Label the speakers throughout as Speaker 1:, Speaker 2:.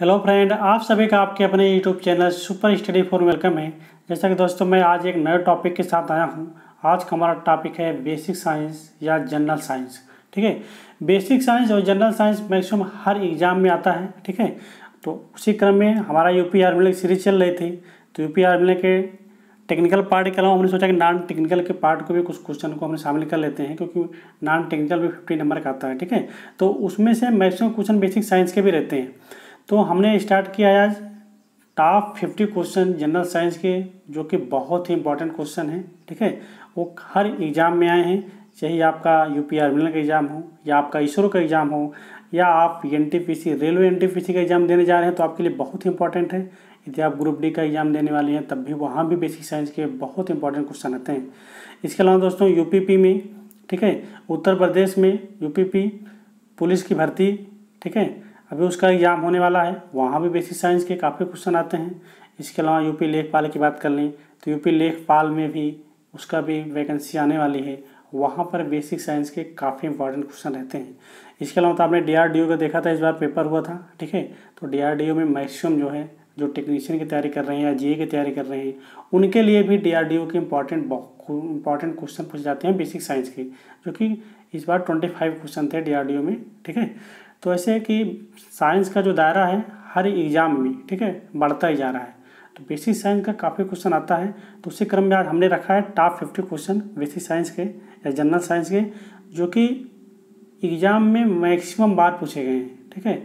Speaker 1: Hello friend, आप सभी का आपके अपने YouTube channel super study for welcome है। जैसा कि दोस्तों मैं आज एक नए टॉपिक के साथ आया हूं। आज का हमारा टॉपिक है बेसिक साइंस या जनरल साइंस। ठीक है, बेसिक साइंस और जनरल साइंस मैक्सिमम हर एग्जाम में आता है। ठीक है, तो उसी क्रम में हमारा यूपी आर्मी की सीरीज चल रही थी। तो यूपी आर्मी के टेक्निकल पार्ट के अलावा हमने सोचा कि नॉन टेक्निकल के पार्ट को भी कुछ क्वेश्चन को हमने शामिल कर लेते हैं, क्योंकि नॉन टेक्निकल भी 50 नंबर का आता है। ठीक है, तो उसमें से मैक्सिमम क्वेश्चन बेसिक साइंस के भी रहते हैं। तो हमने स्टार्ट किया है आज टॉप 50 क्वेश्चन जनरल साइंस के, जो कि बहुत ही इंपॉर्टेंट क्वेश्चन हैं। ठीक है, वो हर एग्ज़ाम में आए हैं, चाहे आपका यूपी आर्मी का एग्ज़ाम हो या आपका इसरो का एग्ज़ाम हो या आप एनटीपीसी रेलवे एनटीपीसी का एग्ज़ाम देने जा रहे हैं, तो आपके लिए बहुत ही इंपॉर्टेंट है। यदि आप ग्रुप डी का एग्ज़ाम देने वाले हैं तब भी वहाँ भी बेसिक साइंस के बहुत इंपॉर्टेंट क्वेश्चन आते हैं। इसके अलावा दोस्तों यूपीपी में, ठीक है, उत्तर प्रदेश में यूपीपी पुलिस की भर्ती, ठीक है, अभी उसका एग्ज़ाम होने वाला है, वहाँ भी बेसिक साइंस के काफ़ी क्वेश्चन आते हैं। इसके अलावा यूपी लेखपाल की बात कर लें तो यूपी लेखपाल में भी उसका भी वैकेंसी आने वाली है, वहाँ पर बेसिक साइंस के काफ़ी इंपॉर्टेंट क्वेश्चन रहते हैं। इसके अलावा तो आपने डीआरडीओ का देखा था, इस बार पेपर हुआ था। ठीक है, तो डीआरडीओ में मैक्सिमम जो है जो टेक्नीशियन की तैयारी कर रहे हैं या जीए की तैयारी कर रहे हैं, उनके लिए भी डीआरडीओ के इंपॉर्टेंट क्वेश्चन पूछे जाते हैं बेसिक साइंस के, जो कि इस बार 25 क्वेश्चन थे डीआरडीओ में। ठीक है, तो ऐसे कि साइंस का जो दायरा है हर एग्ज़ाम में, ठीक है, बढ़ता ही जा रहा है। तो बेसिक साइंस का काफ़ी क्वेश्चन आता है। तो उसी क्रम में आज हमने रखा है टॉप 50 क्वेश्चन बेसिक साइंस के या जनरल साइंस के, जो कि एग्ज़ाम में मैक्सिमम बार पूछे गए हैं। ठीक है,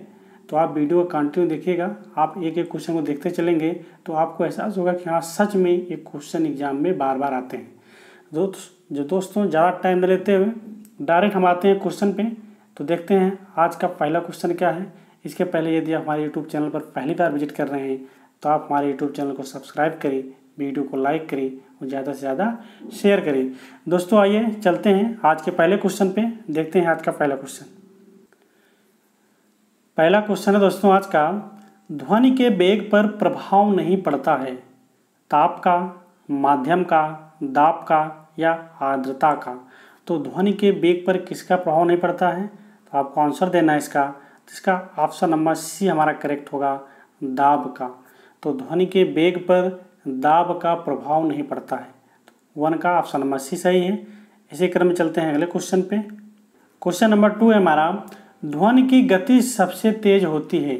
Speaker 1: तो आप वीडियो को कंटिन्यू देखिएगा, आप एक एक क्वेश्चन को देखते चलेंगे तो आपको एहसास होगा कि हाँ सच में ये क्वेश्चन एग्जाम में बार बार आते हैं। दोस्तों ज़्यादा टाइम न लेते हुए डायरेक्ट हम आते हैं क्वेश्चन पे। तो देखते हैं आज का पहला क्वेश्चन क्या है। इसके पहले यदि आप हमारे यूट्यूब चैनल पर पहली बार विजिट कर रहे हैं तो आप हमारे यूट्यूब चैनल को सब्सक्राइब करें, वीडियो को लाइक करें और ज़्यादा से ज़्यादा शेयर करें। दोस्तों आइए चलते हैं आज के पहले क्वेश्चन पे, देखते हैं आज का पहला क्वेश्चन। पहला क्वेश्चन है दोस्तों आज का, ध्वनि के वेग पर प्रभाव नहीं पड़ता है, ताप का, माध्यम का, दाब का या आर्द्रता का। तो ध्वनि के वेग पर किसका प्रभाव नहीं पड़ता है, तो आपको आंसर देना है इसका। तो इसका ऑप्शन नंबर सी हमारा करेक्ट होगा, दाब का। तो ध्वनि के वेग पर दाब का प्रभाव नहीं पड़ता है, तो 1 का ऑप्शन नंबर सी सही है। इसी क्रम में चलते हैं अगले क्वेश्चन पे। क्वेश्चन नंबर 2 है हमारा, ध्वनि की गति सबसे तेज होती है।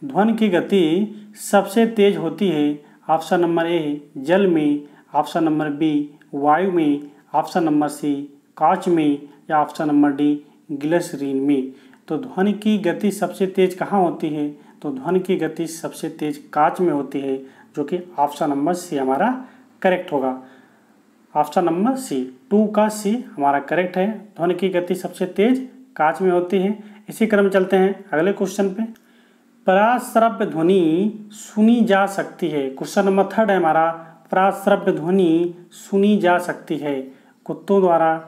Speaker 1: ध्वनि की गति सबसे तेज होती है, ऑप्शन नंबर ए जल में, ऑप्शन नंबर बी वायु में, ऑप्शन नंबर सी कांच में या ऑप्शन नंबर डी ग्लिसरीन में। तो ध्वनि की गति सबसे तेज कहाँ होती है, तो ध्वनि की गति सबसे तेज कांच में होती है, जो कि ऑप्शन नंबर सी हमारा करेक्ट होगा। ऑप्शन नंबर सी 2 का सी हमारा करेक्ट है, ध्वनि की गति सबसे तेज कांच में होती है। इसी क्रम चलते हैं अगले क्वेश्चन पे। पराश्रव्य ध्वनि सुनी जा सकती है। क्वेश्चन नंबर 3 है हमारा, पराश्रव्य ध्वनि सुनी जा सकती है कुत्तों द्वारा,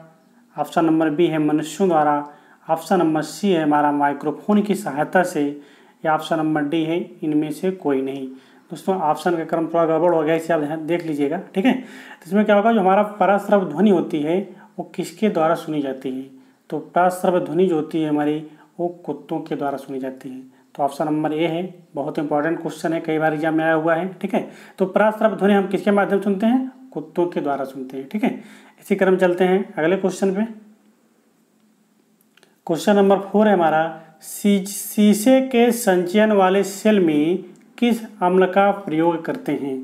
Speaker 1: ऑप्शन नंबर बी है मनुष्यों द्वारा, ऑप्शन नंबर सी है हमारा माइक्रोफोन की सहायता से या ऑप्शन नंबर डी है इनमें से कोई नहीं। दोस्तों ऑप्शन का क्रम थोड़ा गड़बड़ हो गया, इसे आप ध्यान देख लीजिएगा। ठीक है, तो इसमें क्या होगा, जो हमारा पराश्रव्य ध्वनि होती है वो किसके द्वारा सुनी जाती है, तो पराश्रव्य ध्वनि जो होती है हमारी वो कुत्तों के द्वारा सुनी जाती है। तो ऑप्शन नंबर ए है, बहुत इंपॉर्टेंट क्वेश्चन है, कई बार एग्जाम में आया हुआ है। ठीक है, तो पराश्रव्य ध्वनि हम किसके माध्यम से सुनते हैं, कुत्तों के द्वारा सुनते हैं। ठीक है, इसी क्रम चलते हैं अगले क्वेश्चन पे। क्वेश्चन नंबर 4 है हमारा, शीशे के संचयन वाले सेल में किस अम्ल का प्रयोग करते हैं।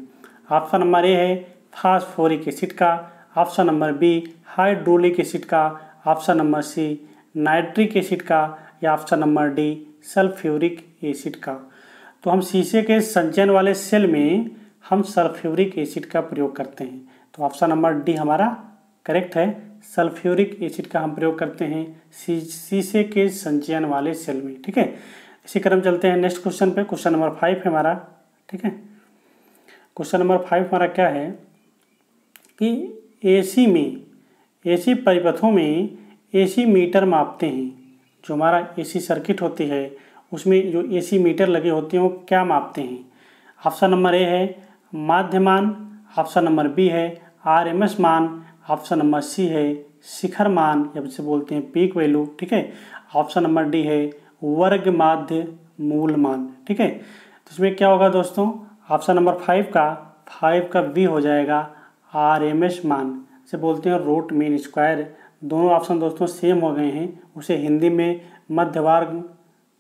Speaker 1: ऑप्शन नंबर ए है फास्फोरिक एसिड का, option number B hydraulic acid का, option number C nitric acid का या option number D sulphuric acid का। तो हम शीशे के संचयन वाले सेल में हम सल्फ्यूरिक एसिड का प्रयोग करते हैं, तो ऑप्शन नंबर डी हमारा करेक्ट है, सल्फ्यूरिक एसिड का हम प्रयोग करते हैं शीशे के संचयन वाले सेल में। ठीक है, इसी क्रम चलते हैं नेक्स्ट क्वेश्चन पे। क्वेश्चन नंबर 5 है हमारा। ठीक है, क्वेश्चन नंबर 5 हमारा क्या है कि एसी परिपथों में एसी मीटर मापते हैं। जो हमारा एसी सर्किट होती है उसमें जो एसी मीटर लगे होते हैं वो क्या मापते हैं। ऑप्शन नंबर ए है माध्यमान, ऑप्शन नंबर बी है आरएमएस मान, ऑप्शन नंबर सी है शिखर मान या जिसे बोलते हैं पीक वैल्यू। ठीक है, ऑप्शन नंबर डी है वर्ग माध्य मूल मान। ठीक है, तो इसमें क्या होगा दोस्तों, ऑप्शन नंबर 5 का बी हो जाएगा RMS मान, इसे बोलते हैं रूट मीन स्क्वायर। दोनों ऑप्शन दोस्तों सेम हो गए हैं, उसे हिंदी में मध्य वर्ग,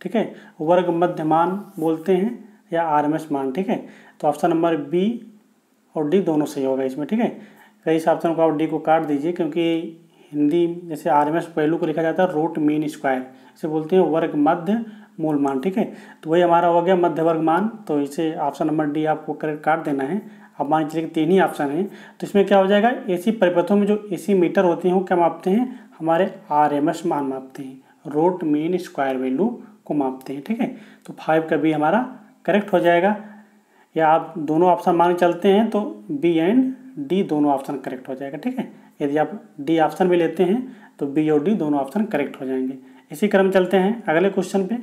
Speaker 1: ठीक है, वर्ग मध्य मान बोलते हैं या RMS मान। ठीक है, तो ऑप्शन नंबर बी और डी दोनों सही होगा इसमें। ठीक है, कई इस ऑप्शन को आप डी को काट दीजिए, क्योंकि हिंदी जैसे RMS वैल्यू को लिखा जाता है रूट मीन स्क्वायर, इसे बोलते हैं वर्ग मध्य मूल मान। ठीक है, तो वही हमारा हो गया मध्य वर्ग मान, तो इसे ऑप्शन नंबर डी आपको करेक्ट काट देना है। अब मान चलिए कि 3 ही ऑप्शन हैं, तो इसमें क्या हो जाएगा, एसी परिपथों में जो एसी मीटर होते हैं वो क्या मापते हैं, हमारे RMS मान मापते हैं, रूट मीन स्क्वायर वैल्यू को मापते हैं। ठीक है, तो 5 का बी हमारा करेक्ट हो जाएगा, या आप दोनों ऑप्शन मान चलते हैं तो बी एंड डी दोनों ऑप्शन करेक्ट हो जाएगा। ठीक है, यदि आप डी ऑप्शन भी लेते हैं तो बी और डी दोनों ऑप्शन करेक्ट हो जाएंगे। इसी क्रम चलते हैं अगले क्वेश्चन पे।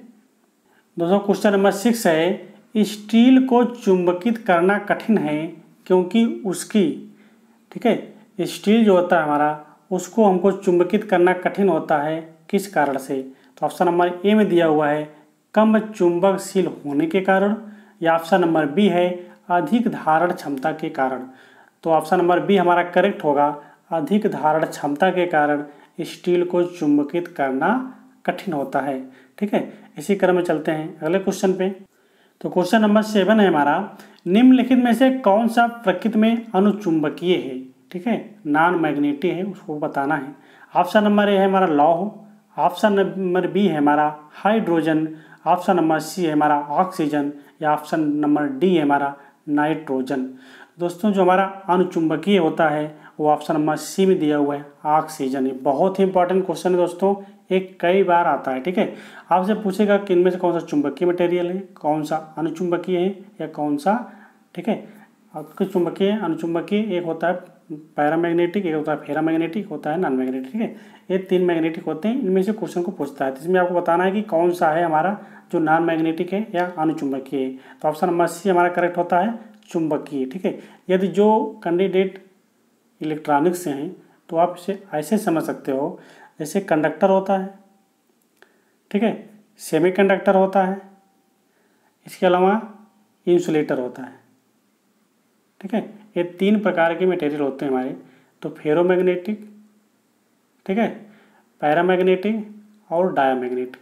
Speaker 1: दोस्तों क्वेश्चन नंबर 6 है, स्टील को चुंबकित करना कठिन है क्योंकि उसकी, ठीक है, स्टील जो होता है हमारा उसको हमको चुंबकित करना कठिन होता है, किस कारण से। तो ऑप्शन नंबर ए में दिया हुआ है कम चुंबकशील होने के कारण, या ऑप्शन नंबर बी है अधिक धारण क्षमता के कारण। तो ऑप्शन नंबर बी हमारा करेक्ट होगा, अधिक धारण क्षमता के कारण स्टील को चुंबकित करना कठिन होता है। ठीक है, इसी क्रम में चलते हैं अगले क्वेश्चन पे। तो क्वेश्चन नंबर 7 है हमारा, निम्नलिखित में से कौन सा प्रकृति में अनुचुंबकीय है। ठीक है, नॉन मैग्नेटिक है, उसको बताना है। ऑप्शन नंबर ए है हमारा लौह, ऑप्शन नंबर बी है हमारा हाइड्रोजन, ऑप्शन नंबर सी है हमारा ऑक्सीजन, या ऑप्शन नंबर डी है हमारा नाइट्रोजन। दोस्तों जो हमारा अनुचुंबकीय होता है वो ऑप्शन नंबर सी में दिया हुआ है ऑक्सीजन। ये बहुत ही इंपॉर्टेंट क्वेश्चन है दोस्तों, एक कई बार आता है। ठीक है, आपसे पूछेगा कि इनमें से कौन सा चुंबकीय मटेरियल है, कौन सा अनुचुंबकीय है, या कौन सा, ठीक है, आपके चुंबकीय अनुचुंबकीय, एक होता है पैरामैग्नेटिक, एक होता है फेरामैग्नेटिक, होता है नॉन मैग्नेटिक। ठीक है, ये 3 मैग्नेटिक होते हैं, इनमें से क्वेश्चन को पूछता है, तो इसमें आपको बताना है कि कौन सा है हमारा जो नॉन मैग्नेटिक है या अनुचुंबकीय है। तो ऑप्शन नंबर सी हमारा करेक्ट होता है चुंबकीय। ठीक है, यदि जो कैंडिडेट इलेक्ट्रॉनिक्स से हैं तो आप इसे ऐसे समझ सकते हो, जैसे कंडक्टर होता है, ठीक है, सेमीकंडक्टर होता है, इसके अलावा इंसुलेटर होता है। ठीक है, ये 3 प्रकार के मटेरियल होते हैं हमारे, तो फेरोमैग्नेटिक, ठीक है, पैरामैग्नेटिक और डायामैग्नेटिक।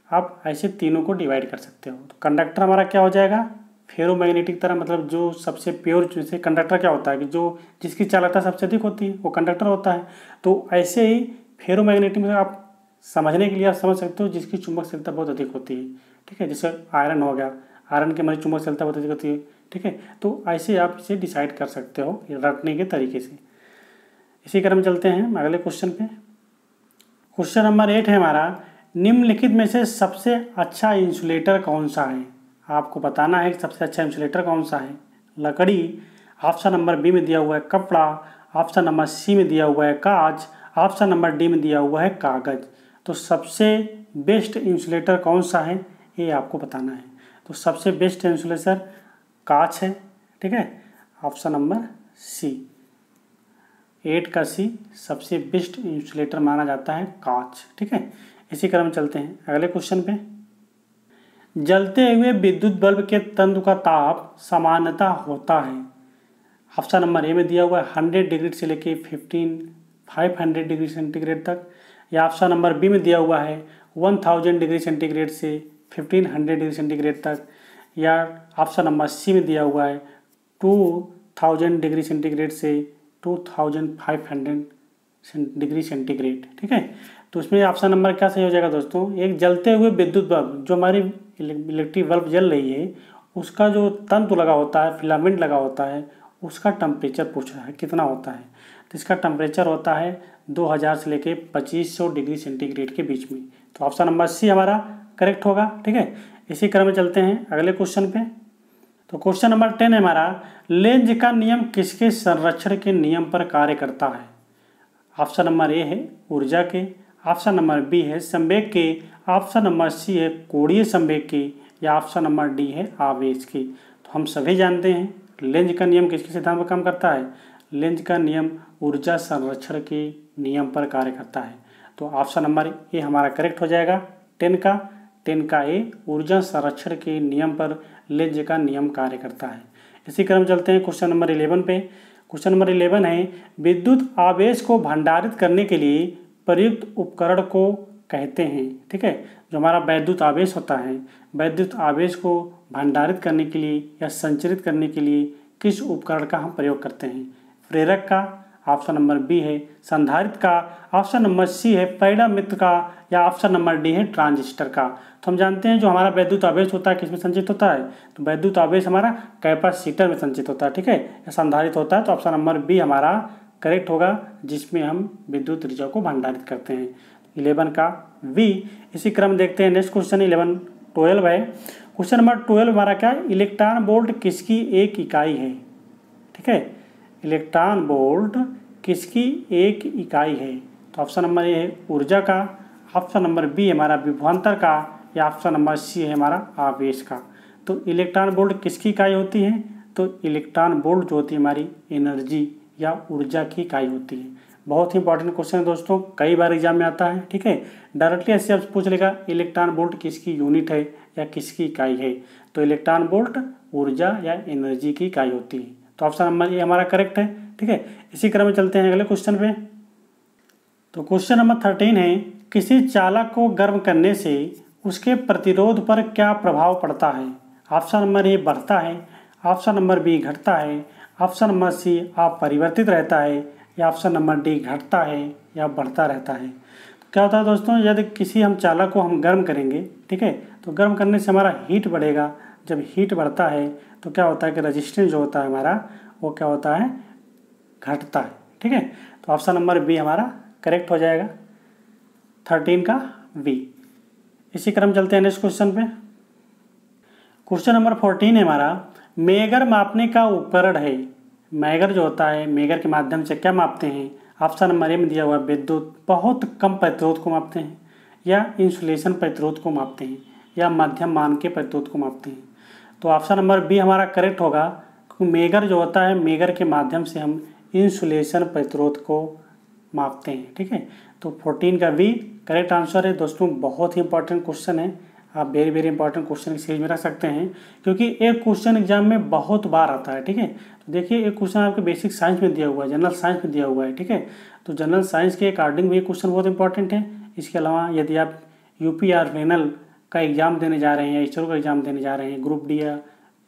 Speaker 1: आप ऐसे तीनों को डिवाइड कर सकते हो। तो कंडक्टर हमारा क्या हो जाएगा, फेरोमैग्नेटिक तरह, मतलब जो सबसे प्योर, जैसे कंडक्टर क्या होता है कि जो जिसकी चालकता सबसे अधिक होती है वो कंडक्टर होता है। तो ऐसे ही फेरोमैग्नेटिक में आप समझने के लिए आप समझ सकते हो जिसकी चुंबकशीलता बहुत अधिक होती है। ठीक है, जैसे आयरन हो गया, आयरन की हमारी चुंबकशीलता बहुत अधिक होती है। ठीक है, तो ऐसे आप इसे डिसाइड कर सकते हो रटने के तरीके से। इसी क्रम में चलते हैं अगले क्वेश्चन पे। क्वेश्चन नंबर 8 है हमारा, निम्नलिखित में से सबसे अच्छा इंसुलेटर कौन सा है। आपको बताना है कि सबसे अच्छा इंसुलेटर कौन सा है। लकड़ी, ऑप्शन नंबर बी में दिया हुआ है कपड़ा, ऑप्शन नंबर सी में दिया हुआ है कांच, ऑप्शन नंबर डी में दिया हुआ है कागज। तो सबसे बेस्ट इंसुलेटर कौन सा है ये आपको बताना है। तो सबसे बेस्ट इंसुलेटर कांच है। ठीक है, ऑप्शन नंबर सी, 8 का सी सबसे बेस्ट इंसुलेटर माना जाता है कांच। ठीक है, इसी क्रम में चलते हैं अगले क्वेश्चन पे। जलते हुए विद्युत बल्ब के तंतु का ताप सामान्यतः होता है। ऑप्शन नंबर ए में दिया हुआ है 100 डिग्री से लेके 500 डिग्री सेंटीग्रेड तक, या ऑप्शन नंबर बी में दिया हुआ है 1000 डिग्री सेंटीग्रेड से 1500 डिग्री सेंटीग्रेड तक, या ऑप्शन नंबर सी में दिया हुआ है 2000 डिग्री सेंटीग्रेड से 2500 डिग्री सेंटीग्रेड। ठीक है, तो उसमें ऑप्शन नंबर क्या सही हो जाएगा दोस्तों, एक जलते हुए विद्युत बल्ब, जो हमारी इलेक्ट्रिक बल्ब जल रही है उसका जो तंतु लगा होता है, फिलामेंट लगा होता है, उसका टेम्परेचर पूछ रहा है कितना होता है। तो इसका टेम्परेचर होता है 2000 से लेके 2500 डिग्री सेंटीग्रेड के बीच में। तो ऑप्शन नंबर सी हमारा करेक्ट होगा। ठीक है, इसी क्रम में चलते हैं अगले क्वेश्चन पे। तो क्वेश्चन नंबर 10 है हमारा, लेंज का नियम किसके संरक्षण के नियम पर कार्य करता है। ऑप्शन नंबर ए है ऊर्जा के, ऑप्शन नंबर बी है संवेग के, ऑप्शन नंबर सी है कोणीय संवेग के, या ऑप्शन नंबर डी है आवेश की। तो हम सभी जानते हैं लेंज का नियम किसके सिद्धांत पर काम करता है। लेंज का नियम ऊर्जा संरक्षण के नियम पर कार्य करता है। तो ऑप्शन नंबर ए हमारा करेक्ट हो जाएगा 10 का, तिनका ए ऊर्जा संरक्षण के नियम पर लेंज का नियम कार्य करता है। इसी क्रम चलते हैं क्वेश्चन नंबर 11 पे। क्वेश्चन नंबर 11 है विद्युत आवेश को भंडारित करने के लिए प्रयुक्त उपकरण को कहते हैं। ठीक है, जो हमारा वैद्युत आवेश होता है, वैद्युत आवेश को भंडारित करने के लिए या संचरित करने के लिए किस उपकरण का हम प्रयोग करते हैं? प्रेरक का, ऑप्शन नंबर बी है संधारित्र का, ऑप्शन नंबर सी है परिणामित्र का, या ऑप्शन नंबर डी है ट्रांजिस्टर का। तो हम जानते हैं जो हमारा वैद्युत आवेश होता है किसमें संचित होता है? तो वैद्युत आवेश हमारा कैपेसिटर में संचित होता है। ठीक है, या संधारित्र होता है। तो ऑप्शन नंबर बी हमारा करेक्ट होगा, जिसमें हम विद्युत ऊर्जा को भंडारित करते हैं। 11 का वी। इसी क्रम देखते हैं नेक्स्ट क्वेश्चन 12 है। क्वेश्चन नंबर 12 हमारा क्या है? इलेक्ट्रॉन वोल्ट किसकी एक इकाई है? ठीक है, इलेक्ट्रॉन वोल्ट किसकी एक इकाई है? तो ऑप्शन नंबर ए है ऊर्जा का, ऑप्शन नंबर बी हमारा विभवांतर का, या ऑप्शन नंबर सी है हमारा आवेश का। तो इलेक्ट्रॉन वोल्ट किसकी इकाई होती है? तो इलेक्ट्रॉन वोल्ट जो होती है हमारी एनर्जी या ऊर्जा की इकाई होती है। बहुत ही इंपॉर्टेंट क्वेश्चन है दोस्तों, कई बार एग्जाम में आता है। ठीक है, डायरेक्टली ऐसे आप पूछ लेगा इलेक्ट्रॉन वोल्ट किसकी यूनिट है या किसकी इकाई है? तो इलेक्ट्रॉन वोल्ट ऊर्जा या एनर्जी की इकाई होती है। तो ऑप्शन नंबर ए हमारा करेक्ट है। ठीक है, इसी क्रम में चलते हैं अगले क्वेश्चन पे। तो क्वेश्चन नंबर 13 है किसी चालक को गर्म करने से उसके प्रतिरोध पर क्या प्रभाव पड़ता है? ऑप्शन नंबर ए बढ़ता है, ऑप्शन नंबर बी घटता है, ऑप्शन नंबर सी अपरिवर्तित रहता है, या ऑप्शन नंबर डी घटता है या बढ़ता रहता है। तो क्या होता है दोस्तों, यदि किसी हम चालक को हम गर्म करेंगे, ठीक है, तो गर्म करने से हमारा हीट बढ़ेगा। जब हीट बढ़ता है तो क्या होता है कि रेजिस्टेंस जो होता है हमारा वो क्या होता है? घटता है। ठीक है, तो ऑप्शन नंबर बी हमारा करेक्ट हो जाएगा, 13 का बी। इसी क्रम चलते हैं नेक्स्ट क्वेश्चन पे। क्वेश्चन नंबर 14 है हमारा मेगर मापने का उपकरण है। मेगर जो होता है, मेगर के माध्यम से क्या मापते हैं? ऑप्शन नंबर ए में दिया हुआ विद्युत बहुत कम प्रतिरोध को मापते हैं, या इंसुलेशन प्रतिरोध को मापते हैं, या मध्यम मान के प्रतिरोध को मापते हैं। तो ऑप्शन नंबर बी हमारा करेक्ट होगा, क्योंकि मेगर जो होता है, मेगर के माध्यम से हम इंसुलेशन प्रतिरोध को मापते हैं। ठीक है, तो 14 का बी करेक्ट आंसर है। दोस्तों बहुत ही इंपॉर्टेंट क्वेश्चन है, आप वेरी वेरी इंपॉर्टेंट क्वेश्चन की सीरीज में रख सकते हैं, क्योंकि एक क्वेश्चन एग्जाम में बहुत बार आता है। ठीक है, तो देखिए एक क्वेश्चन आपके बेसिक साइंस में दिया हुआ है, जनरल साइंस में दिया हुआ है। ठीक है, तो जनरल साइंस के अकॉर्डिंग भी क्वेश्चन बहुत इंपॉर्टेंट है। इसके अलावा यदि आप यूपी या रेनल का एग्जाम देने जा रहे हैं, या इसरो का एग्जाम देने जा रहे हैं, ग्रुप डी या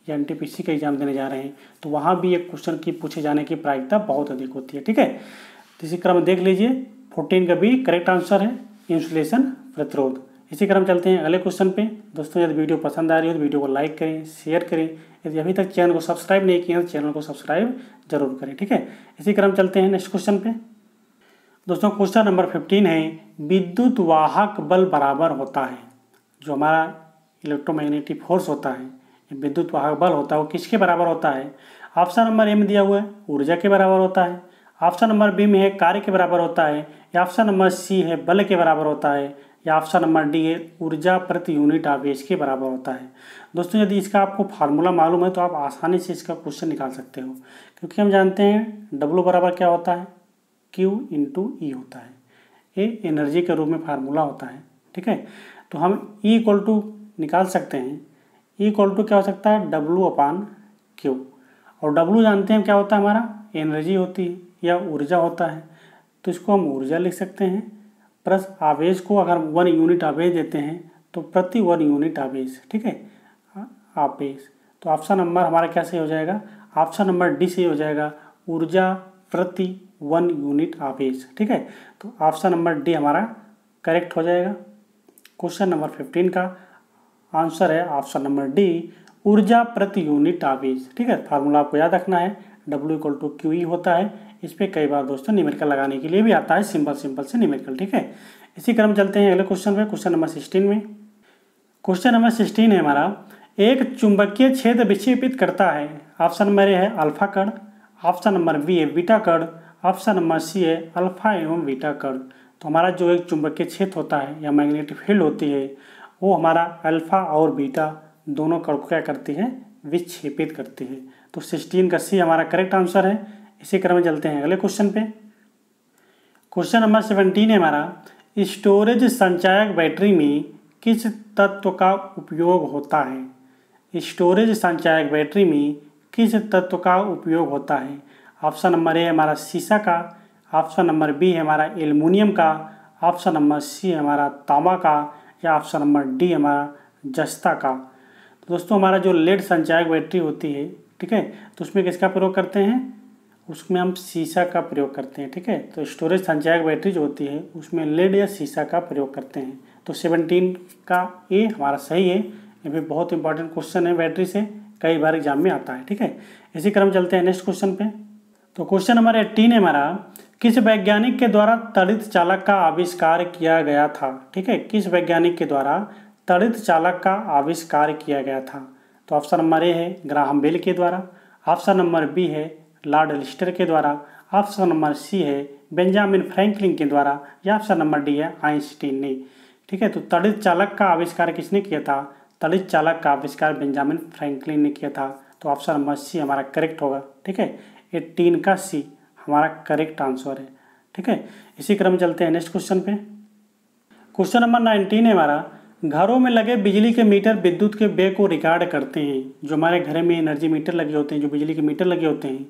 Speaker 1: एनटीपीसी का एग्जाम देने जा रहे हैं, तो वहाँ भी एक क्वेश्चन की पूछे जाने की प्रायिकता बहुत अधिक होती है। ठीक है, तो इसी क्रम देख लीजिए 14 का भी करेक्ट आंसर है, इंसुलेशन प्रतिरोध। इसी क्रम चलते हैं अगले क्वेश्चन पे। दोस्तों यदि वीडियो पसंद आ रही हो तो वीडियो को लाइक करें, शेयर करें। यदि अभी तक चैनल को सब्सक्राइब नहीं किया तो चैनल को सब्सक्राइब जरूर करें। ठीक है, इसी क्रम चलते हैं नेक्स्ट क्वेश्चन पे। दोस्तों क्वेश्चन नंबर 15 है विद्युत वाहक बल बराबर होता है। जो हमारा इलेक्ट्रोमैग्नेटिक फोर्स होता है, विद्युत वाहक बल होता है, वो किसके बराबर होता है? ऑप्शन नंबर ए में दिया हुआ है ऊर्जा के बराबर होता है, ऑप्शन नंबर बी में है कार्य के बराबर होता है, या ऑप्शन नंबर सी है बल के बराबर होता है, या ऑप्शन नंबर डी है ऊर्जा प्रति यूनिट आवेश के बराबर होता है। दोस्तों यदि इसका आपको फार्मूला मालूम है तो आप आसानी से इसका क्वेश्चन निकाल सकते हो, क्योंकि हम जानते हैं W बराबर क्या होता है? Q इंटू ई होता है। ये एनर्जी के रूप में फार्मूला होता है। ठीक है, तो हम E इक्वल टू निकाल सकते हैं। E इक्वल टू क्या हो सकता है? W/Q, और W जानते हैं क्या होता है हमारा? एनर्जी होती है या ऊर्जा होता है, तो इसको हम ऊर्जा लिख सकते हैं, प्लस आवेश को अगर 1 यूनिट आवेश देते हैं तो प्रति 1 यूनिट आवेश। ठीक है, आवेश। तो ऑप्शन नंबर हमारा क्या सही हो जाएगा? ऑप्शन नंबर डी सही हो जाएगा, ऊर्जा प्रति 1 यूनिट आवेश। ठीक है, तो ऑप्शन नंबर डी हमारा करेक्ट हो जाएगा। क्वेश्चन नंबर 15 का आंसर है ऑप्शन नंबर डी, ऊर्जा प्रति यूनिट आवेश। ठीक है, फार्मूला आपको याद रखना है, W=QE होता है। इस पर कई बार दोस्तों न्यूमेरिकल लगाने के लिए भी आता है, सिंपल से न्यूमेरिकल। ठीक है, इसी क्रम चलते हैं अगले क्वेश्चन पे, क्वेश्चन नंबर 16 में। क्वेश्चन नंबर 16 है हमारा एक चुंबकीय क्षेत्र विक्षेपित करता है। ऑप्शन नंबर ए है अल्फा कण, ऑप्शन नंबर बी है बीटा कण, ऑप्शन नंबर सी है अल्फा एवं बीटा कण। तो हमारा जो एक चुंबकीय क्षेत्र होता है या मैग्नेटिक फील्ड होती है, वो हमारा अल्फा और बीटा दोनों कण को क्या करती है? विक्षेपित करती है। तो 16 का सी हमारा करेक्ट आंसर है। इसी क्रम में चलते हैं अगले क्वेश्चन पे। क्वेश्चन नंबर 17 है हमारा स्टोरेज संचायक बैटरी में किस तत्व का उपयोग होता है? स्टोरेज संचायक बैटरी में किस तत्व का उपयोग होता है? ऑप्शन नंबर ए हमारा शीशा का, ऑप्शन नंबर बी है हमारा एल्युमिनियम का, ऑप्शन नंबर सी है हमारा तांबा का, या ऑप्शन नंबर डी हमारा जस्ता का। तो दोस्तों हमारा जो लेड संचायक बैटरी होती है, ठीक है, तो उसमें किसका प्रयोग करते हैं? उसमें हम शीशा का प्रयोग करते हैं, ठीक है। तो स्टोरेज संचायक बैटरी जो होती है उसमें लेड या शीशा का प्रयोग करते हैं। तो 17 का ए हमारा सही है। ये भी बहुत इंपॉर्टेंट क्वेश्चन है, बैटरी से कई बार एग्जाम में आता है, ठीक है। इसी क्रम चलते हैं नेक्स्ट क्वेश्चन पे। तो क्वेश्चन नंबर 18 है हमारा, किस वैज्ञानिक के द्वारा तड़ित चालक का आविष्कार किया गया था? ठीक है, किस वैज्ञानिक के द्वारा तड़ित चालक का आविष्कार किया गया था? तो ऑप्शन नंबर ए है ग्राहम बेल के द्वारा, ऑप्शन नंबर बी है लॉर्ड लिस्टर के द्वारा, ऑप्शन नंबर सी है बेंजामिन फ्रैंकलिन के द्वारा, या ऑप्शन नंबर डी है आइंस्टीन ने। ठीक है, तो तड़ित चालक का आविष्कार किसने किया था? तड़ित चालक का आविष्कार बेंजामिन फ्रैंकलिन ने किया था। तो ऑप्शन नंबर सी हमारा करेक्ट होगा, ठीक है। 18 का सी हमारा करेक्ट आंसर है, ठीक है। इसी क्रम चलते हैं नेक्स्ट क्वेश्चन पे। क्वेश्चन नंबर 19 है हमारा, घरों में लगे बिजली के मीटर विद्युत के व्यय को रिकॉर्ड करते हैं। जो हमारे घर में एनर्जी मीटर लगे होते हैं, जो बिजली के मीटर लगे होते हैं,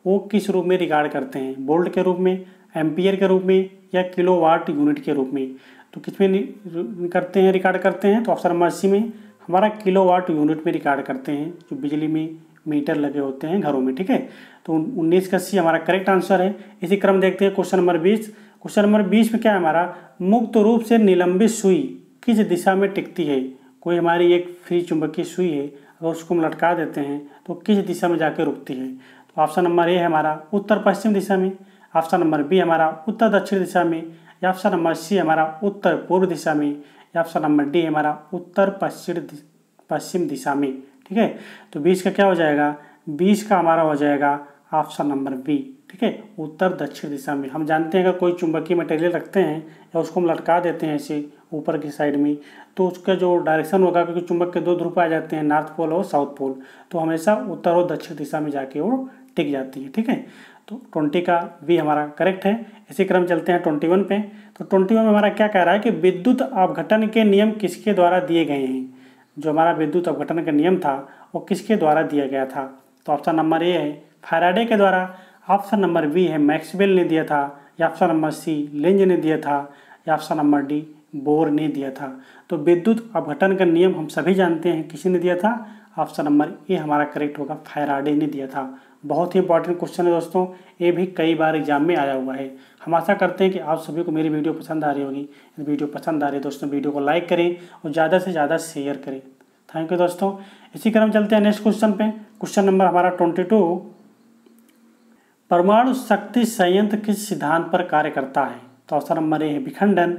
Speaker 1: वो किस रूप में रिकॉर्ड करते हैं? वोल्ट के रूप में, एम्पियर के रूप में, या किलोवाट यूनिट के रूप में? तो किस में करते हैं, रिकॉर्ड करते हैं? तो ऑप्शन नंबर सी में हमारा किलोवाट यूनिट में रिकॉर्ड करते हैं, जो बिजली में मीटर लगे होते हैं घरों में, ठीक है। तो 19 का सी हमारा करेक्ट आंसर है। इसी क्रम देखते हैं क्वेश्चन नंबर 20। क्वेश्चन नंबर 20 में क्या है हमारा, मुक्त रूप से निलंबित सुई किस दिशा में टिकती है? कोई हमारी एक फ्री चुंबकीय सुई है, अगर उसको हम लटका देते हैं तो किस दिशा में जाकर रुकती है? तो ऑप्शन नंबर ए है हमारा उत्तर पश्चिम दिशा में, ऑप्शन नंबर बी हमारा उत्तर दक्षिण दिशा में, या ऑप्शन नंबर सी हमारा उत्तर पूर्व दिशा में, या ऑप्शन नंबर डी हमारा उत्तर पश्चिम दिशा में, ठीक है। तो 20 का क्या हो जाएगा? 20 का हमारा हो जाएगा ऑप्शन नंबर बी, ठीक है, उत्तर दक्षिण दिशा में। हम जानते हैं अगर कोई चुंबकीय मटेरियल रखते हैं या उसको हम लटका देते हैं ऐसे ऊपर की साइड में, तो उसका जो डायरेक्शन होगा, क्योंकि चुंबक के दो ध्रुव आ जाते हैं, नॉर्थ पोल और साउथ पोल, तो हमेशा उत्तर और दक्षिण दिशा में जाके वो टिक जाती है, ठीक है। तो 20 का बी हमारा करेक्ट है। इसी क्रम चलते हैं 21 पे। तो 21 में हमारा क्या कह रहा है कि विद्युत अपघटन के नियम किसके द्वारा दिए गए हैं? जो हमारा विद्युत अपघटन का नियम था वो किसके द्वारा दिया गया था? तो ऑप्शन नंबर ए है फैराडे के द्वारा, ऑप्शन नंबर बी है मैक्सवेल ने दिया था, या ऑप्शन नंबर सी लेंज ने दिया था, या ऑप्शन नंबर डी बोर ने दिया था। तो विद्युत अपघटन का नियम हम सभी जानते हैं किसी ने दिया था? ऑप्शन नंबर ए हमारा करेक्ट होगा, फैराडे ने दिया था। बहुत ही इंपॉर्टेंट क्वेश्चन है दोस्तों, ये भी कई बार एग्जाम में आया हुआ है। हम आशा करते हैं कि आप सभी को मेरी वीडियो पसंद आ रही होगी। यदि वीडियो पसंद आ रही है दोस्तों, वीडियो को लाइक करें और ज़्यादा से ज़्यादा शेयर करें। थैंक यू दोस्तों। इसी क्रम चलते हैं नेक्स्ट क्वेश्चन पे। क्वेश्चन नंबर हमारा 22, परमाणु शक्ति संयंत्र किस सिद्धांत पर कार्य करता है? तो ऑप्शन नंबर ए है विखंडन,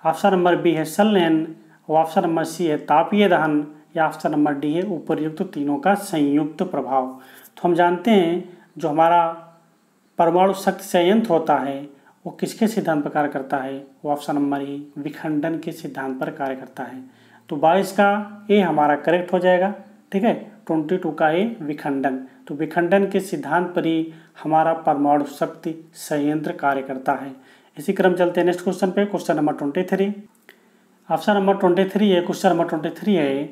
Speaker 1: ऑप्शन नंबर बी है संलयन, और ऑप्शन नंबर सी है तापीय दहन, या ऑप्शन नंबर डी है उपर्युक्त तीनों का संयुक्त प्रभाव। तो हम जानते हैं जो हमारा परमाणु शक्ति संयंत्र होता है वो किसके सिद्धांत पर कार्य करता है? वो ऑप्शन नंबर ए विखंडन के सिद्धांत पर कार्य करता है। तो 22 का ए हमारा करेक्ट हो जाएगा, ठीक है। 22 का ए विखंडन। तो विखंडन के सिद्धांत पर ही हमारा परमाणु शक्ति संयंत्र कार्य करता है। इसी क्रम चलते हैं नेक्स्ट क्वेश्चन पे। क्वेश्चन नंबर 23, ऑप्शन नंबर 23 है, क्वेश्चन नंबर 23 है,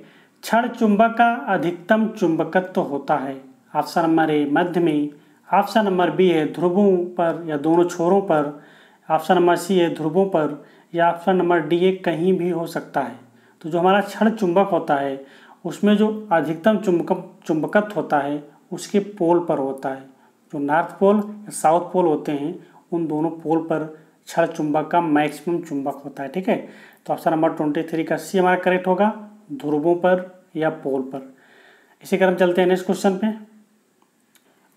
Speaker 1: क्षण चुंबक का अधिकतम चुंबकत्व होता है। ऑप्शन नंबर ए मध्य में, ऑप्शन नंबर बी है ध्रुवों पर या दोनों छोरों पर, ऑप्शन नंबर सी है ध्रुवों पर, या ऑप्शन नंबर डी है कहीं भी हो सकता है। तो जो हमारा क्षण चुंबक होता है उसमें जो अधिकतम चुंबकत्व होता है उसके पोल पर होता है। जो नॉर्थ पोल या साउथ पोल होते हैं उन दोनों पोल पर क्षण चुंबक का मैक्सिमम चुंबक होता है, ठीक है। तो ऑप्शन नंबर 23 का सी हमारा करेक्ट होगा, ध्रुवों पर या पोल पर। इसी क्रम चलते हैं नेक्स्ट क्वेश्चन पे।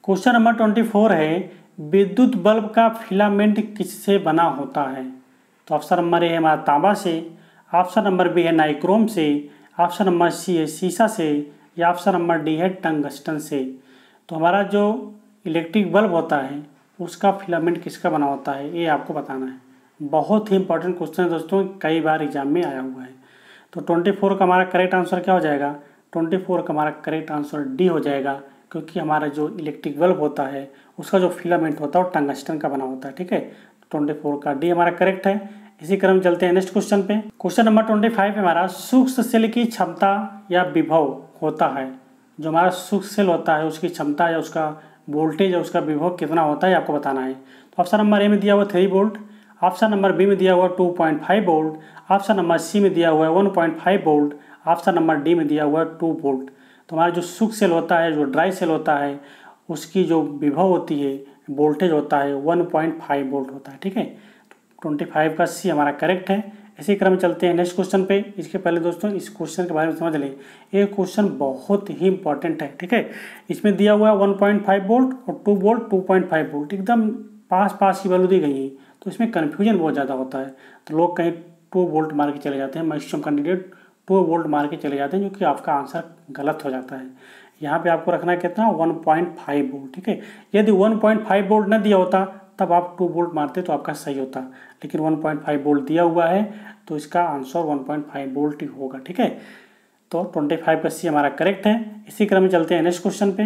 Speaker 1: क्वेश्चन नंबर 24 है, विद्युत बल्ब का फिलामेंट किससे बना होता है? तो ऑप्शन नंबर ए है हमारा तांबा से, ऑप्शन नंबर बी है नाइक्रोम से, ऑप्शन नंबर सी है शीशा से, या ऑप्शन नंबर डी है टंगस्टन से। तो हमारा जो इलेक्ट्रिक बल्ब होता है उसका फिलामेंट किसका बना होता है ये आपको बताना है। बहुत ही इंपॉर्टेंट क्वेश्चन है दोस्तों, कई बार एग्जाम में आया हुआ है। तो 24 का हमारा करेक्ट आंसर क्या हो जाएगा? 24 का हमारा करेक्ट आंसर डी हो जाएगा, क्योंकि हमारा जो इलेक्ट्रिक बल्ब होता है उसका जो फिलामेंट होता है वो टंगस्टन का बना होता है, ठीक है। 24 का डी हमारा करेक्ट है। इसी क्रम में चलते हैं नेक्स्ट क्वेश्चन पे। क्वेश्चन नंबर 25 है हमारा, सूक्ष्म सेल की क्षमता या विभव होता है। जो हमारा सूक्ष्म सेल होता है उसकी क्षमता या उसका वोल्टेज या उसका विभव कितना होता है आपको बताना है। तो ऑप्शन नंबर ए में दिया हुआ 3 वोल्ट, ऑप्शन नंबर बी में दिया हुआ 2.5 वोल्ट, ऑप्शन नंबर सी में दिया हुआ है 1.5 वोल्ट, ऑप्शन नंबर डी में दिया हुआ है 2 वोल्ट। तो हमारा जो सूक्ष्म सेल होता है, जो ड्राई सेल होता है, उसकी जो विभव होती है, वोल्टेज होता है 1.5 वोल्ट होता है। ठीक है, 25 का सी हमारा करेक्ट है। इसी क्रम में चलते हैं नेक्स्ट क्वेश्चन पे। इसके पहले दोस्तों इस क्वेश्चन के बारे में समझ लें, ये क्वेश्चन बहुत ही इंपॉर्टेंट है। ठीक है, इसमें दिया हुआ है 1.5 वोल्ट और 2 वोल्ट, 2.5 वोल्ट, एकदम पास पास की वैल्यू दी गई है। तो इसमें कन्फ्यूजन बहुत ज़्यादा होता है, तो लोग कहीं 2 वोल्ट मार के चले जाते हैं, मैक्सिमम कैंडिडेट 2 वोल्ट मार के चले जाते हैं, जो कि आपका आंसर गलत हो जाता है। यहाँ पे आपको रखना है कितना, 1.5 वोल्ट। ठीक है, यदि 1.5 वोल्ट न दिया होता तब आप 2 वोल्ट मारते तो आपका सही होता, लेकिन 1.5 वोल्ट दिया हुआ है तो इसका आंसर 1.5 वोल्ट ही होगा। ठीक है, तो 25 का सी हमारा करेक्ट है। इसी क्रम में चलते हैं नेक्स्ट क्वेश्चन पे।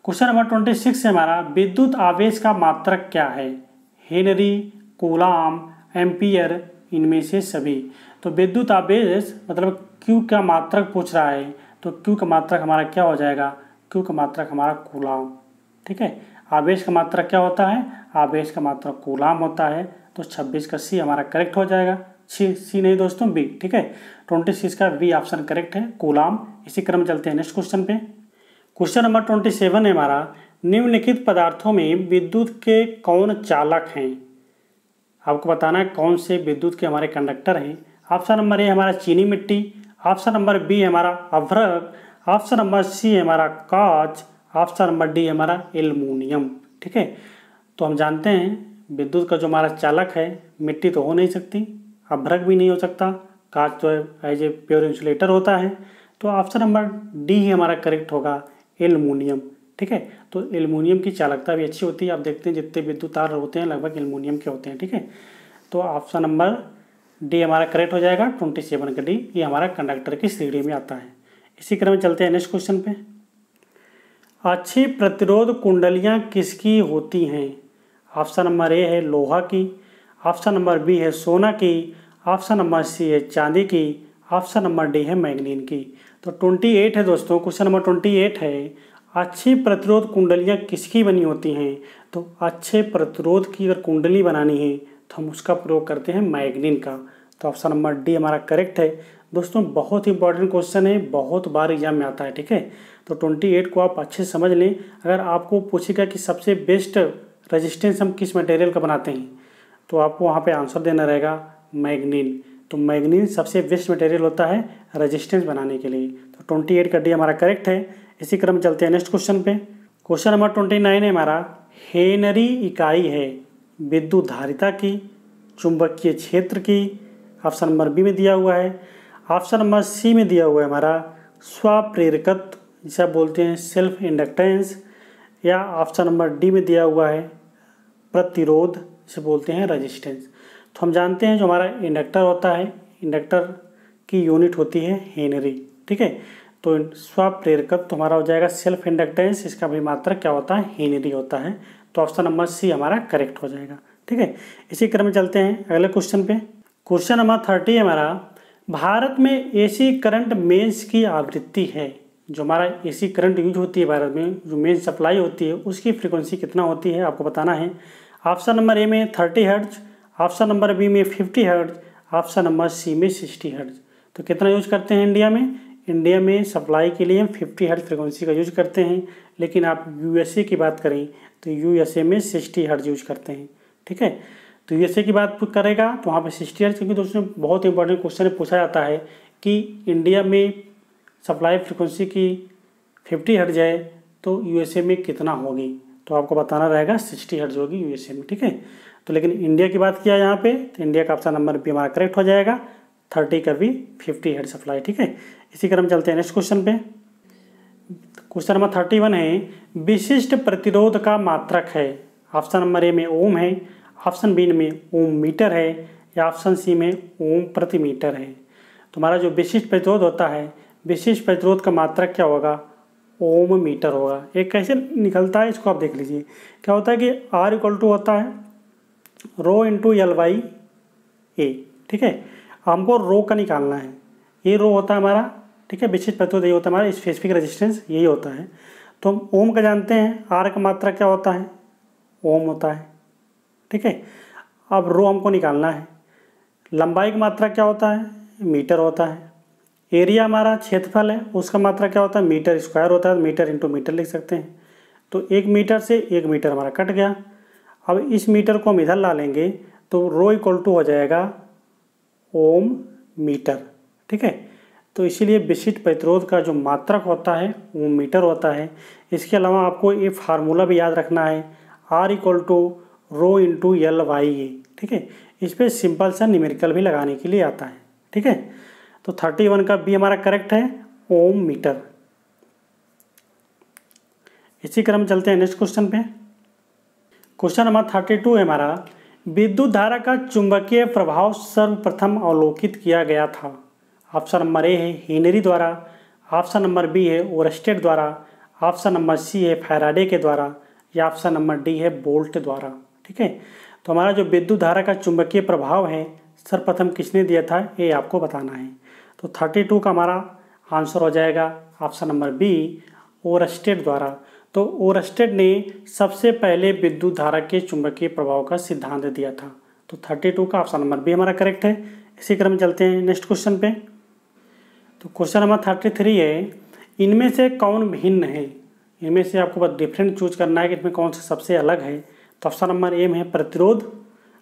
Speaker 1: क्वेश्चन नंबर 26 है हमारा, विद्युत आवेश का मात्रक क्या है? हेनरी, कूलाम, एम्पियर, इनमें से सभी। तो विद्युत आवेश मतलब क्यू का मात्रक पूछ रहा है, तो क्यू का मात्रक हमारा क्या हो जाएगा? क्यू का मात्रक हमारा कूलाम। ठीक है, आवेश का मात्रक क्या होता है? आवेश का मात्रक कूलाम होता है। तो 26 का सी हमारा करेक्ट हो जाएगा। सी नहीं दोस्तों, बी। ठीक है, 26 का बी ऑप्शन करेक्ट है, कूलाम। इसी क्रम में चलते हैं नेक्स्ट क्वेश्चन पे। क्वेश्चन नंबर 27 है हमारा, निम्नलिखित पदार्थों में विद्युत के कौन चालक हैं? आपको बताना है कौन से विद्युत के हमारे कंडक्टर हैं। ऑप्शन नंबर ए हमारा चीनी मिट्टी, ऑप्शन नंबर बी हमारा अभ्रक, ऑप्शन नंबर सी हमारा कांच, ऑप्शन नंबर डी हमारा एल्युमिनियम। ठीक है, तो हम जानते हैं विद्युत का जो हमारा चालक है, मिट्टी तो हो नहीं सकती, अभ्रक भी नहीं हो सकता, कांच तो एज ए प्योर इंसुलेटर होता है। तो ऑप्शन नंबर डी ही हमारा करेक्ट होगा, एल्युमिनियम। ठीक है, तो एल्युमिनियम की चालकता भी अच्छी होती है। आप देखते हैं जितने विद्युत तार होते हैं लगभग एल्युमिनियम के होते हैं। ठीक है, तो ऑप्शन नंबर डी हमारा करेक्ट हो जाएगा, 27 का डी, ये हमारा कंडक्टर की श्रेणी में आता है। इसी क्रम में चलते हैं नेक्स्ट क्वेश्चन पे। अच्छी प्रतिरोध कुंडलियाँ किसकी होती हैं? ऑप्शन नंबर ए है लोहा की, ऑप्शन नंबर बी है सोना की, ऑप्शन नंबर सी है चांदी की, ऑप्शन नंबर डी है मैग्नीन की। तो 28 है दोस्तों, क्वेश्चन नंबर 28 है, अच्छी प्रतिरोध कुंडलियाँ किसकी बनी होती हैं? तो अच्छे प्रतिरोध की अगर कुंडली बनानी है तो हम उसका प्रयोग करते हैं मैग्नीन का। तो ऑप्शन नंबर डी हमारा करेक्ट है। दोस्तों बहुत इंपॉर्टेंट क्वेश्चन है, बहुत बार एग्जाम में आता है। ठीक है, तो 28 को आप अच्छे से समझ लें। अगर आपको पूछेगा कि सबसे बेस्ट रेजिस्टेंस हम किस मटेरियल का बनाते हैं, तो आपको वहाँ पे आंसर देना रहेगा मैग्नीन। तो मैग्नीन सबसे बेस्ट मटेरियल होता है रेजिस्टेंस बनाने के लिए। तो 28 का डी हमारा करेक्ट है। इसी क्रम में चलते हैं नेक्स्ट क्वेश्चन पे। क्वेश्चन नंबर 29 है हमारा, हेनरी इकाई है विद्युत धारिता की, चुंबकीय क्षेत्र की। ऑप्शन नंबर बी में दिया हुआ है, ऑप्शन नंबर सी में दिया हुआ है हमारा स्वप्रेरकत्व, जिसे आप बोलते हैं सेल्फ इंडक्टेंस, या ऑप्शन नंबर डी में दिया हुआ है प्रतिरोध, जिसे बोलते हैं रेजिस्टेंस। तो हम जानते हैं जो हमारा इंडक्टर होता है, इंडक्टर की यूनिट होती है हेनरी। ठीक है, तो स्वप्रेरकत्व तो हमारा हो जाएगा सेल्फ इंडक्टेंस, इसका भी मात्रक क्या होता है? हेनरी होता है। तो ऑप्शन नंबर सी हमारा करेक्ट हो जाएगा। ठीक है, इसी क्रम में चलते हैं अगले क्वेश्चन पे। क्वेश्चन नंबर 30 हमारा, भारत में एसी करंट मेंस की आवृत्ति है। जो हमारा एसी करंट यूज होती है भारत में, जो मेन सप्लाई होती है, उसकी फ्रीक्वेंसी कितना होती है आपको बताना है। ऑप्शन नंबर ए में 30 हर्ट्ज, ऑप्शन नंबर बी में 50 हर्ट्ज, ऑप्शन नंबर सी में 60 हर्ट्ज। तो कितना यूज करते हैं इंडिया में? इंडिया में सप्लाई के लिए हम 50 हर्ट्ज फ्रीक्वेंसी का यूज करते हैं, लेकिन आप यूएसए की बात करें तो यूएसए में 60 हर्ट्ज यूज करते हैं। ठीक है, तो यूएसए की बात करेगा तो वहाँ पे 60 हर्ट्ज, क्योंकि दोस्तों बहुत इंपॉर्टेंट क्वेश्चन पूछा जाता है कि इंडिया में सप्लाई फ्रीक्वेंसी की 50 हर्ट्ज है तो यूएसए में कितना होगी? तो आपको बताना रहेगा 60 हर्ट्ज होगी यूएसए में। ठीक है, तो लेकिन इंडिया की बात किया यहाँ पे तो इंडिया का ऑप्शन नंबर भी हमारा करेक्ट हो जाएगा, 30 का भी 50 हर्ट्ज सप्लाई। ठीक है, इसी क्रम चलते हैं नेक्स्ट क्वेश्चन पे। क्वेश्चन नंबर 31 है, विशिष्ट प्रतिरोध का मात्रक है। ऑप्शन नंबर ए में ओम है, ऑप्शन बी में ओम मीटर है, या ऑप्शन सी में ओम प्रति मीटर है। तो हमारा जो विशिष्ट प्रतिरोध होता है, विशिष्ट प्रतिरोध का मात्रक क्या होगा? ओम मीटर होगा। एक कैसे निकलता है इसको आप देख लीजिए। क्या होता है कि R = होता है रो इंटू एल बाई ए। ठीक है, हमको रो का निकालना है। ये रो होता है हमारा, ठीक है, विशिष्ट प्रतिरोध यही होता है हमारा, स्पेसिफिक रेजिस्टेंस यही होता है। तो हम ओम का जानते हैं, आर का मात्रा क्या होता है, ओम होता है। ठीक है, अब रो हमको निकालना है। लंबाई की मात्रा क्या होता है, मीटर होता है। एरिया हमारा क्षेत्रफल है, उसका मात्रा क्या होता है, मीटर स्क्वायर होता है, मीटर इंटू मीटर लिख सकते हैं। तो 1 मीटर से 1 मीटर हमारा कट गया। अब इस मीटर को हम इधर ला लेंगे तो रो इक्वल टू हो जाएगा ओम मीटर। ठीक है, तो इसीलिए विशिष्ट प्रतिरोध का जो मात्रक होता है वो मीटर होता है। इसके अलावा आपको ये फार्मूला भी याद रखना है, R equal to rho into L by A. ठीक है, इस पर सिंपल सा न्यूमेरिकल भी लगाने के लिए आता है। ठीक है, तो 31 का बी हमारा करेक्ट है, ओम मीटर। इसी क्रम चलते हैं नेक्स्ट क्वेश्चन पे। क्वेश्चन नंबर 32 है हमारा, विद्युत धारा का चुंबकीय प्रभाव सर्वप्रथम अवलोकित किया गया था। ऑप्शन नंबर ए है हेनरी द्वारा, ऑप्शन नंबर बी है ओरस्टेड द्वारा, ऑप्शन नंबर सी है फैराडे के द्वारा, या ऑप्शन नंबर डी है बोल्ट द्वारा। ठीक है, तो हमारा जो विद्युत धारा का चुंबकीय प्रभाव है सर्वप्रथम किसने दिया था, ये आपको बताना है। तो 32 का हमारा आंसर हो जाएगा ऑप्शन नंबर बी, ओरस्टेड द्वारा। तो ओरस्टेड ने सबसे पहले विद्युत धारा के चुंबकीय प्रभाव का सिद्धांत दिया था। तो 32 का ऑप्शन नंबर बी हमारा करेक्ट है। इसी क्रम में चलते हैं नेक्स्ट क्वेश्चन पे। तो क्वेश्चन नंबर 33 है, इनमें से कौन भिन्न है। इनमें से आपको बस डिफरेंट चूज करना है कि इसमें कौन सा सबसे अलग है। तो ऑप्शन नंबर ए है प्रतिरोध,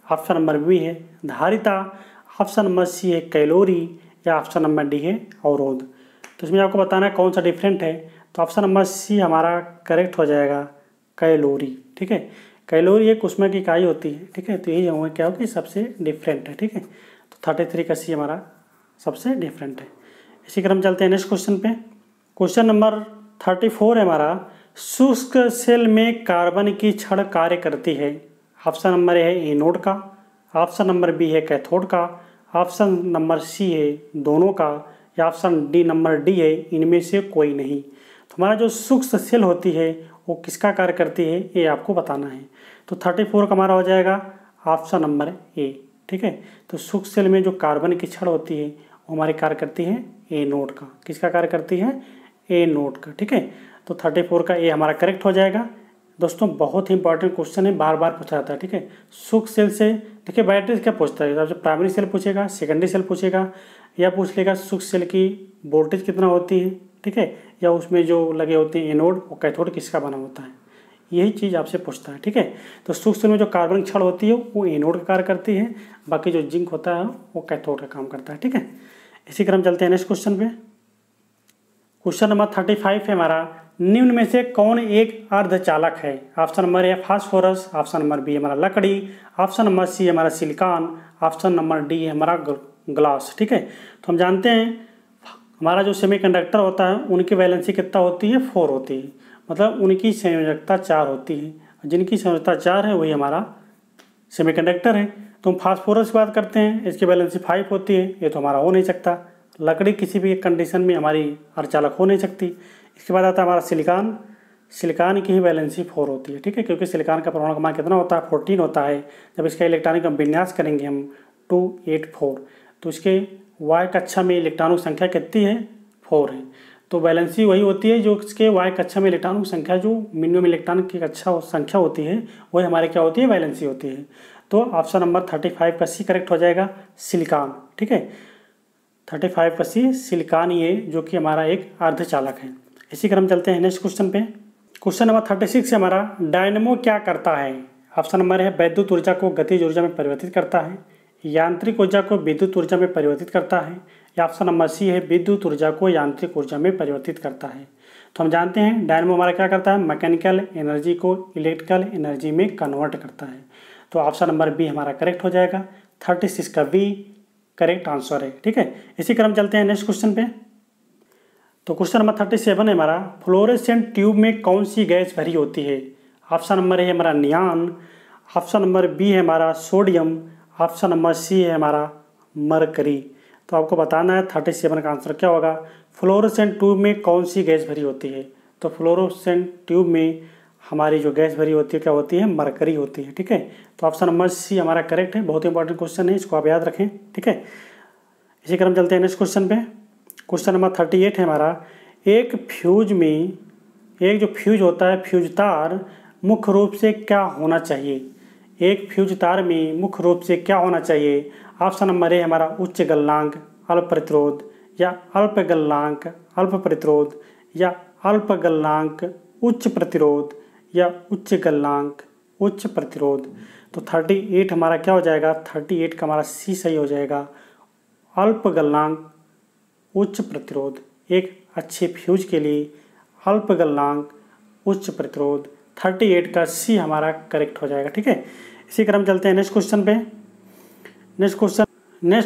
Speaker 1: ऑप्शन नंबर बी है धारिता, ऑप्शन नंबर सी है कैलोरी, या ऑप्शन नंबर डी है अवरोध। तो इसमें आपको बताना है कौन सा डिफरेंट है। तो ऑप्शन नंबर सी हमारा करेक्ट हो जाएगा, कैलोरी। ठीक है, कैलोरी एक ऊष्मा की इकाई होती है। ठीक है, तो यही होगा क्या होगी सबसे डिफरेंट है। ठीक है, तो 33 का सी हमारा सबसे डिफरेंट है। इसी क्रम चलते हैं नेक्स्ट क्वेश्चन पे। क्वेश्चन नंबर 34 है हमारा, शुष्क सेल में कार्बन की छड़ कार्य करती है। ऑप्शन नंबर ए है एनोड का, ऑप्शन नंबर बी है कैथोड का, ऑप्शन नंबर सी है दोनों का, या ऑप्शन डी नंबर डी है इनमें से कोई नहीं। तो हमारा जो शुष्क सेल होती है वो किसका कार्य करती है ये आपको बताना है। तो 34 का हमारा हो जाएगा ऑप्शन नंबर ए। ठीक है, तो शुष्क सेल में जो कार्बन की छड़ होती है वो हमारी कार्य करती है एनोड का। किसका कार्य करती है, एनोड का। ठीक है, तो 34 का ए हमारा करेक्ट हो जाएगा। दोस्तों बहुत ही इंपॉर्टेंट क्वेश्चन है, बार बार पूछा जाता है। ठीक है, शुष्क सेल से देखिए बैटरी क्या पूछता है, सबसे प्राइमरी सेल पूछेगा, सेकेंडरी सेल पूछेगा, या पूछ लेगा शुष्क सेल की वोल्टेज कितना होती है। ठीक है, या उसमें जो लगे होते हैं एनोड और कैथोड किसका बना होता है, यही चीज़ आपसे पूछता है। ठीक है, तो शुष्क सेल में जो कार्बन की छड़ होती है वो एनोड का कार्य करती है, बाकी जो जिंक होता है वो कैथोड का काम करता है। ठीक है, इसी क्रम चलते हैं नेक्स्ट क्वेश्चन पे। क्वेश्चन नंबर 35 है हमारा, निम्न में से कौन एक अर्धचालक है। Option number A phosphorus, option number B हमारा लकड़ी, ऑप्शन नंबर सी हमारा सिलिकॉन, ऑप्शन नंबर डी हमारा ग्लास। ठीक है, तो हम जानते हैं हमारा जो सेमीकंडक्टर होता है उनकी वैलेंसी कितना होती है, 4 होती है, मतलब उनकी संयोजकता 4 होती है। जिनकी संयोजकता 4 है वही हमारा सेमीकंडक्टर है। तो हम फास्फोरस की बात करते हैं, इसकी वैलेंसी 5 होती है, ये तो हमारा हो नहीं सकता। लकड़ी किसी भी कंडीशन में हमारी अर्धचालक हो नहीं सकती। इसके बाद आता है हमारा सिलिकॉन, सिलिकॉन की ही वैलेंसी 4 होती है। ठीक है, क्योंकि सिलिकॉन का परमाणु क्रमांक कितना होता है, 14 होता है। जब इसका इलेक्ट्रॉनिक विन्यास करेंगे हम 284, तो इसके वाई कक्षा में इलेक्ट्रॉनों की संख्या कितनी है, 4 है। तो वैलेंसी वही होती है जो इसके वाई कक्षा में इलेक्ट्रॉनों की संख्या, जो मिनिमम इलेक्ट्रॉन की कक्षा संख्या होती है वही हमारे क्या होती है, वैलेंसी होती है। तो ऑप्शन नंबर 35 का सी करेक्ट हो जाएगा, सिलिकॉन। ठीक है, 35 का सी सिलिकॉन, ये जो कि हमारा एक अर्धचालक है। इसी क्रम चलते हैं नेक्स्ट क्वेश्चन पे। क्वेश्चन नंबर 36 से हमारा, डायनेमो क्या करता है। ऑप्शन नंबर है विद्युत ऊर्जा को गतिज ऊर्जा में परिवर्तित करता है, यांत्रिक ऊर्जा को विद्युत ऊर्जा में परिवर्तित करता है, या ऑप्शन नंबर सी है विद्युत ऊर्जा को यांत्रिक ऊर्जा में परिवर्तित करता है। तो हम जानते हैं डायनेमो हमारा क्या करता है, मैकेनिकल एनर्जी को इलेक्ट्रिकल एनर्जी में कन्वर्ट करता है। तो ऑप्शन नंबर बी हमारा करेक्ट हो जाएगा, 36 का बी करेक्ट आंसर है। ठीक है, इसी क्रम चलते हैं नेक्स्ट क्वेश्चन पे। तो क्वेश्चन नंबर 37 है हमारा, फ्लोरेसेंट ट्यूब में कौन सी गैस भरी होती है। ऑप्शन नंबर है हमारा नियान, ऑप्शन नंबर बी है हमारा सोडियम, ऑप्शन नंबर सी है हमारा मरकरी। तो आपको बताना है 37 का आंसर क्या होगा। फ्लोरेसेंट ट्यूब में कौन सी गैस भरी होती है। तो फ्लोरेसेंट ट्यूब में हमारी जो गैस भरी होती है क्या होती है, मरकरी होती है। ठीक है, तो ऑप्शन नंबर सी हमारा करेक्ट है। बहुत इंपॉर्टेंट क्वेश्चन है, इसको आप याद रखें। ठीक है, इसी क्रम चलते हैं नेक्स्ट क्वेश्चन पे। क्वेश्चन नंबर 38 है हमारा, एक फ्यूज में एक जो फ्यूज होता है, फ्यूज तार मुख्य रूप से क्या होना चाहिए। एक फ्यूज तार में मुख्य रूप से क्या होना चाहिए। ऑप्शन नंबर ए हमारा उच्च गलनांक अल्प प्रतिरोध, या अल्प गलनांक अल्प प्रतिरोध, या अल्प गलनांक उच्च प्रतिरोध, या उच्च गलनांक उच्च प्रतिरोध। तो 38 हमारा क्या हो जाएगा, 38 का हमारा सी सही हो जाएगा, अल्प गलनांक उच्च प्रतिरोध। एक अच्छे फ्यूज के लिए अल्प गलनांक उच्च प्रतिरोध, 38 का सी हमारा करेक्ट हो जाएगा। ठीक है, इसी क्रम चलते हैं नेक्स्ट क्वेश्चन पे। नेक्स्ट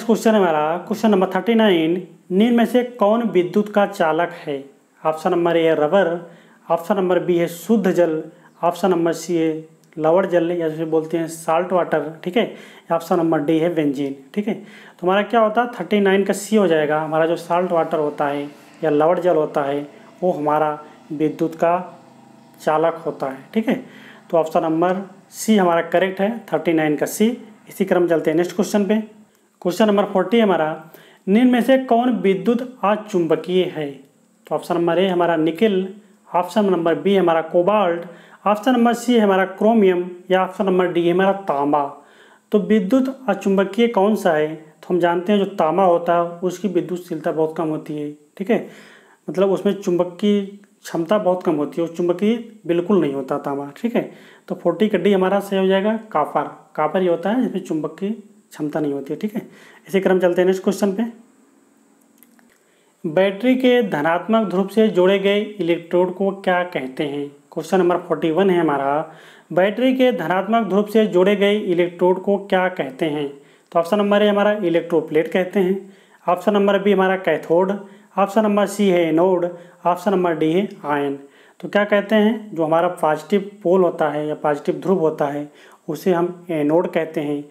Speaker 1: क्वेश्चन हमारा क्वेश्चन नंबर 39, निम्न में से कौन विद्युत का चालक है। ऑप्शन नंबर ए है रबर, ऑप्शन नंबर बी है शुद्ध जल, ऑप्शन नंबर सी है लवण जल या जिसे बोलते हैं साल्ट वाटर। ठीक है, ऑप्शन नंबर डी है बेंजीन। ठीक है, तो हमारा क्या होता है, 39 का सी हो जाएगा। हमारा जो साल्ट वाटर होता है या लवण जल होता है वो हमारा विद्युत का चालक होता है। ठीक है, तो ऑप्शन नंबर सी हमारा करेक्ट है, 39 का सी। इसी क्रम चलते हैं नेक्स्ट क्वेश्चन पे। क्वेश्चन नंबर 40 हमारा, निम्न में से कौन विद्युत अचुंबकीय है। तो ऑप्शन नंबर ए हमारा निकिल, ऑप्शन नंबर बी हमारा कोबाल्ट, ऑप्शन नंबर सी है हमारा क्रोमियम, या ऑप्शन नंबर डी है हमारा तांबा। तो विद्युत अचुंबकीय कौन सा है, तो हम जानते हैं जो तांबा होता है उसकी विद्युतशीलता बहुत कम होती है। ठीक है, मतलब उसमें चुंबक की क्षमता बहुत कम होती है, उस चुंबकीय बिल्कुल नहीं होता तांबा। ठीक है, तो 40 का डी हमारा सही हो जाएगा, कापर। कापर ये होता है जिसमें चुंबक की क्षमता नहीं होती है। ठीक है, इसी क्रम चलते हैं नेक्स्ट क्वेश्चन पे। बैटरी के धनात्मक ध्रुव से जोड़े गए इलेक्ट्रोड को क्या कहते हैं। क्वेश्चन नंबर 41 है हमारा, बैटरी के धनात्मक ध्रुव से जोड़े गए इलेक्ट्रोड को क्या कहते हैं। तो ऑप्शन नंबर ए हमारा इलेक्ट्रोप्लेट कहते हैं, ऑप्शन नंबर बी हमारा कैथोड, ऑप्शन नंबर सी है एनोड, ऑप्शन नंबर डी है आयन। तो क्या कहते हैं, जो हमारा पॉजिटिव पोल होता है या पॉजिटिव ध्रुव होता है उसे हम एनोड कहते हैं।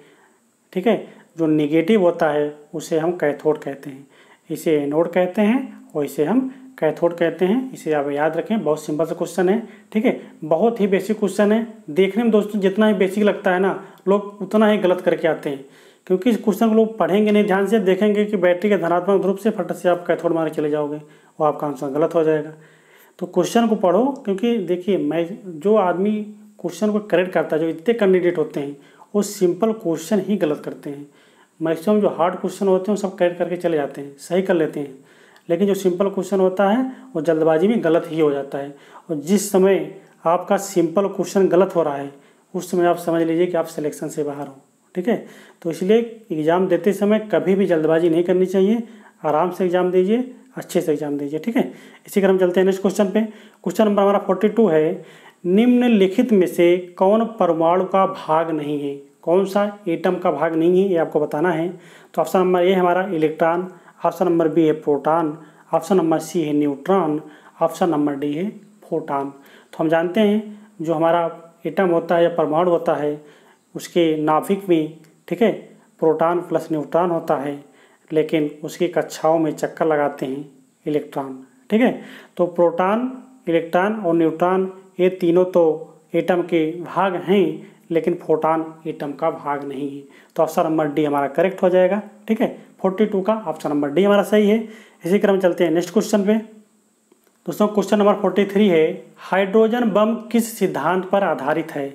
Speaker 1: ठीक है, जो निगेटिव होता है उसे हम कैथोड कहते हैं। इसे एनोड कहते हैं और इसे हम कैथोड कहते हैं। इसे आप याद रखें, बहुत सिंपल सा क्वेश्चन है। ठीक है, बहुत ही बेसिक क्वेश्चन है। देखने में दोस्तों जितना ही बेसिक लगता है ना, लोग उतना ही गलत करके आते हैं, क्योंकि इस क्वेश्चन को लोग पढ़ेंगे नहीं ध्यान से, देखेंगे कि बैटरी के धनात्मक ध्रुव से फट से आप कैथोड मारे चले जाओगे, वो आपका आंसर गलत हो जाएगा। तो क्वेश्चन को पढ़ो, क्योंकि देखिए मैं जो आदमी क्वेश्चन को करेक्ट करता है, जो इतने कैंडिडेट होते हैं वो सिंपल क्वेश्चन ही गलत करते हैं। मैक्सिमम जो हार्ड क्वेश्चन होते हैं वो सब करेक्ट करके चले जाते हैं, सही कर लेते हैं, लेकिन जो सिंपल क्वेश्चन होता है वो जल्दबाजी में गलत ही हो जाता है। और जिस समय आपका सिंपल क्वेश्चन गलत हो रहा है उस समय आप समझ लीजिए कि आप सिलेक्शन से बाहर हो। ठीक है, तो इसलिए एग्ज़ाम देते समय कभी भी जल्दबाजी नहीं करनी चाहिए, आराम से एग्ज़ाम दीजिए, अच्छे से एग्ज़ाम दीजिए। ठीक है, इसी क्रम चलते हैं नेक्स्ट क्वेश्चन पे। क्वेश्चन नंबर हमारा 42 है, निम्नलिखित में से कौन परमाणु का भाग नहीं है। कौन सा एटम का भाग नहीं है ये आपको बताना है। तो ऑप्शन नंबर ए हमारा इलेक्ट्रॉन, ऑप्शन नंबर बी है प्रोटॉन, ऑप्शन नंबर सी है न्यूट्रॉन, ऑप्शन नंबर डी है फोटॉन। तो हम जानते हैं जो हमारा एटम होता है या परमाणु होता है उसके नाभिक में, ठीक है, प्रोटॉन प्लस न्यूट्रॉन होता है, लेकिन उसकी कक्षाओं में चक्कर लगाते हैं इलेक्ट्रॉन। ठीक है, तो प्रोटॉन, इलेक्ट्रॉन और न्यूट्रॉन ये तीनों तो एटम के भाग हैं, लेकिन फोटॉन एटम का भाग नहीं है। तो ऑप्शन नंबर डी हमारा करेक्ट हो जाएगा। ठीक है, 42 का ऑप्शन नंबर डी हमारा सही है। इसी क्रम चलते हैं नेक्स्ट क्वेश्चन पे। दोस्तों क्वेश्चन नंबर 43 है, हाइड्रोजन बम किस सिद्धांत पर आधारित है।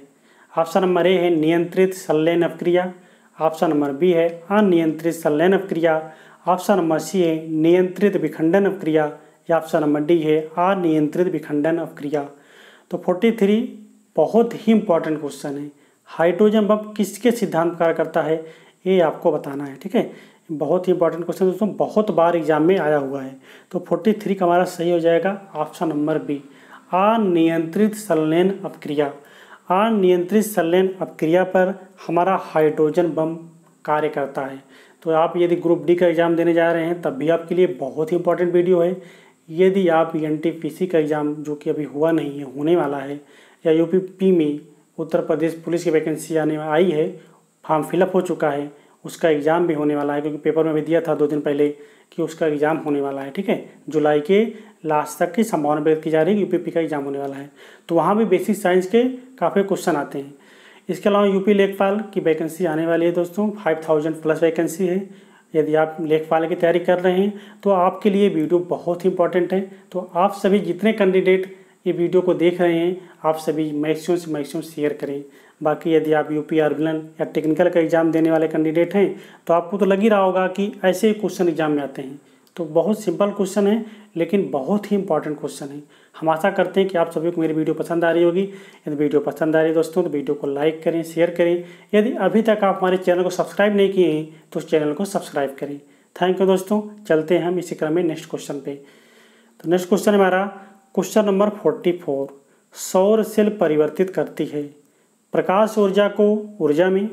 Speaker 1: ऑप्शन नंबर ए है नियंत्रित संलयन अपक्रिया, ऑप्शन नंबर बी है अनियंत्रित संलयन अपक्रिया, ऑप्शन नंबर सी है नियंत्रित विखंडन अपक्रिया, या ऑप्शन नंबर डी है अनियंत्रित विखंडन अपक्रिया। तो 43 बहुत ही इंपॉर्टेंट क्वेश्चन है। हाइड्रोजन बम किसके सिद्धांत पर कार्य करता है ये आपको बताना है। ठीक है, बहुत ही इंपॉर्टेंट क्वेश्चन दोस्तों, बहुत बार एग्जाम में आया हुआ है। तो 43 का हमारा सही हो जाएगा ऑप्शन नंबर बी, अनियंत्रित संलयन अपक्रिया। अनियंत्रित संलयन अपक्रिया पर हमारा हाइड्रोजन बम कार्य करता है। तो आप यदि ग्रुप डी का एग्ज़ाम देने जा रहे हैं तब भी आपके लिए बहुत ही इंपॉर्टेंट वीडियो है। यदि आप एनटीपीसी का एग्ज़ाम जो कि अभी हुआ नहीं है, होने वाला है, या यूपी में उत्तर प्रदेश पुलिस की वैकेंसी आने में आई है, फॉर्म फिलअप हो चुका है, उसका एग्ज़ाम भी होने वाला है, क्योंकि पेपर में भी दिया था 2 दिन पहले कि उसका एग्ज़ाम होने वाला है। ठीक है, जुलाई के लास्ट तक की संभावना व्यक्त की जा रही है कि यूपी का एग्जाम होने वाला है। तो वहाँ भी बेसिक साइंस के काफ़ी क्वेश्चन आते हैं। इसके अलावा यूपी लेखपाल की वैकेंसी आने वाली है दोस्तों, 5000 प्लस वैकेंसी है। यदि आप लेखपाल की तैयारी कर रहे हैं तो आपके लिए वीडियो बहुत ही इंपॉर्टेंट है। तो आप सभी जितने कैंडिडेट ये वीडियो को देख रहे हैं, आप सभी मैक्सिमम से मैक्सिमम शेयर करें। बाकी यदि आप यूपी अर्बन या टेक्निकल का एग्ज़ाम देने वाले कैंडिडेट हैं तो आपको तो लग ही रहा होगा कि ऐसे क्वेश्चन एग्जाम में आते हैं। तो बहुत सिंपल क्वेश्चन है लेकिन बहुत ही इंपॉर्टेंट क्वेश्चन है। हम आशा करते हैं कि आप सभी को मेरी वीडियो पसंद आ रही होगी। यदि वीडियो पसंद आ रही है दोस्तों तो वीडियो को लाइक करें, शेयर करें। यदि अभी तक आप हमारे चैनल को सब्सक्राइब नहीं किए हैं तो उस चैनल को सब्सक्राइब करें। थैंक यू दोस्तों। चलते हैं हम इसी क्रम में नेक्स्ट क्वेश्चन पे। तो नेक्स्ट क्वेश्चन हमारा क्वेश्चन नंबर 44। सौर सेल परिवर्तित करती है प्रकाश ऊर्जा को ऊर्जा में,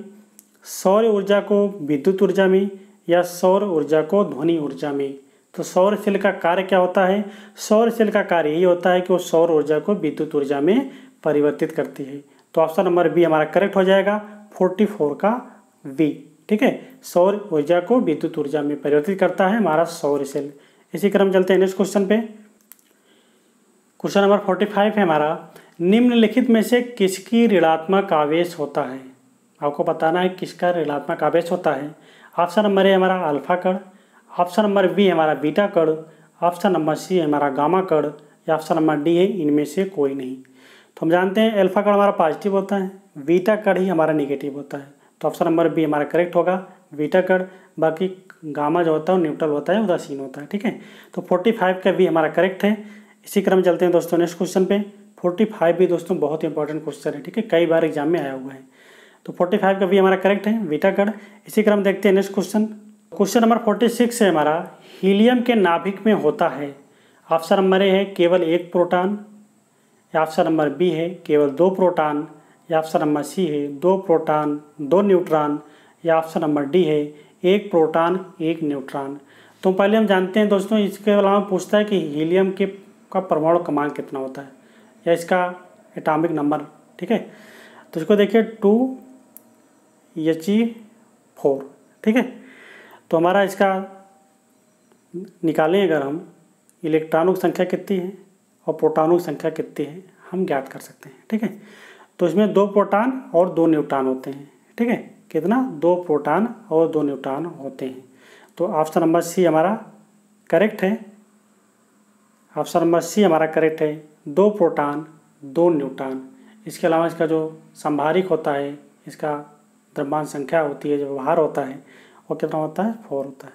Speaker 1: सौर ऊर्जा को विद्युत ऊर्जा में या सौर ऊर्जा को ध्वनि ऊर्जा में। तो सौर सेल का कार्य क्या होता है? सौर सेल का कार्य यही होता है कि वो सौर ऊर्जा को विद्युत ऊर्जा में परिवर्तित करती है। तो ऑप्शन नंबर बी हमारा करेक्ट हो जाएगा, 44 का बी। ठीक है, सौर ऊर्जा को विद्युत ऊर्जा में परिवर्तित करता है हमारा सौर सेल। इसी क्रम चलते हैं नेक्स्ट क्वेश्चन पे। क्वेश्चन नंबर 45 है हमारा, निम्नलिखित में से किसकी ऋणात्मक आवेश होता है? आपको बताना है किसका ऋणात्मक आवेश होता है। ऑप्शन नंबर ए हमारा अल्फा कण, ऑप्शन नंबर बी हमारा बीटा कण, ऑप्शन नंबर सी है हमारा गामा कण या ऑप्शन नंबर डी है इनमें से कोई नहीं। तो हम जानते हैं अल्फा कण हमारा पॉजिटिव होता है, बीटा कण ही हमारा नेगेटिव होता है। तो ऑप्शन नंबर बी हमारा करेक्ट होगा, बीटा कण। बाकी गामा जो होता है वो न्यूट्रल होता है, उदासीन होता है। ठीक है, तो 45 का बी हमारा करेक्ट है। इसी क्रम चलते हैं दोस्तों नेक्स्ट क्वेश्चन पे। 45 भी दोस्तों बहुत इंपॉर्टेंट क्वेश्चन है। ठीक है, कई बार एग्जाम में आया हुआ है। तो 45 का भी हमारा करेक्ट है, बीटा कण। इसी क्रम देखते हैं नेक्स्ट क्वेश्चन। क्वेश्चन नंबर 46 है हमारा, हीलियम के नाभिक में होता है। ऑप्शन नंबर ए है केवल एक प्रोटॉन, या ऑप्शन नंबर बी है केवल 2 प्रोटॉन, या ऑप्शन नंबर सी है 2 प्रोटॉन 2 न्यूट्रॉन, या ऑप्शन नंबर डी है 1 प्रोटॉन 1 न्यूट्रॉन। तो पहले हम जानते हैं दोस्तों, इसके अलावा पूछता है कि हीलियम के का परमाणु क्रमांक कितना होता है या इसका एटॉमिक नंबर। ठीक है, तो इसको देखिए 2He4। ठीक है, तो हमारा इसका निकालें अगर हम, इलेक्ट्रॉनों की संख्या कितनी है और प्रोटॉनों की संख्या कितनी है हम ज्ञात कर सकते हैं। ठीक है, तो इसमें 2 प्रोटॉन और 2 न्यूट्रॉन होते हैं। ठीक है, कितना? 2 प्रोटॉन और 2 न्यूट्रॉन होते हैं। तो ऑप्शन नंबर सी हमारा करेक्ट है। ऑप्शन नंबर सी हमारा करेक्ट है, 2 प्रोटॉन 2 न्यूट्रॉन। इसके अलावा इसका जो संभारिक होता है, इसका द्रव्यमान संख्या होती है, जो व्यवहार होता है वो कितना होता है? 4 होता है।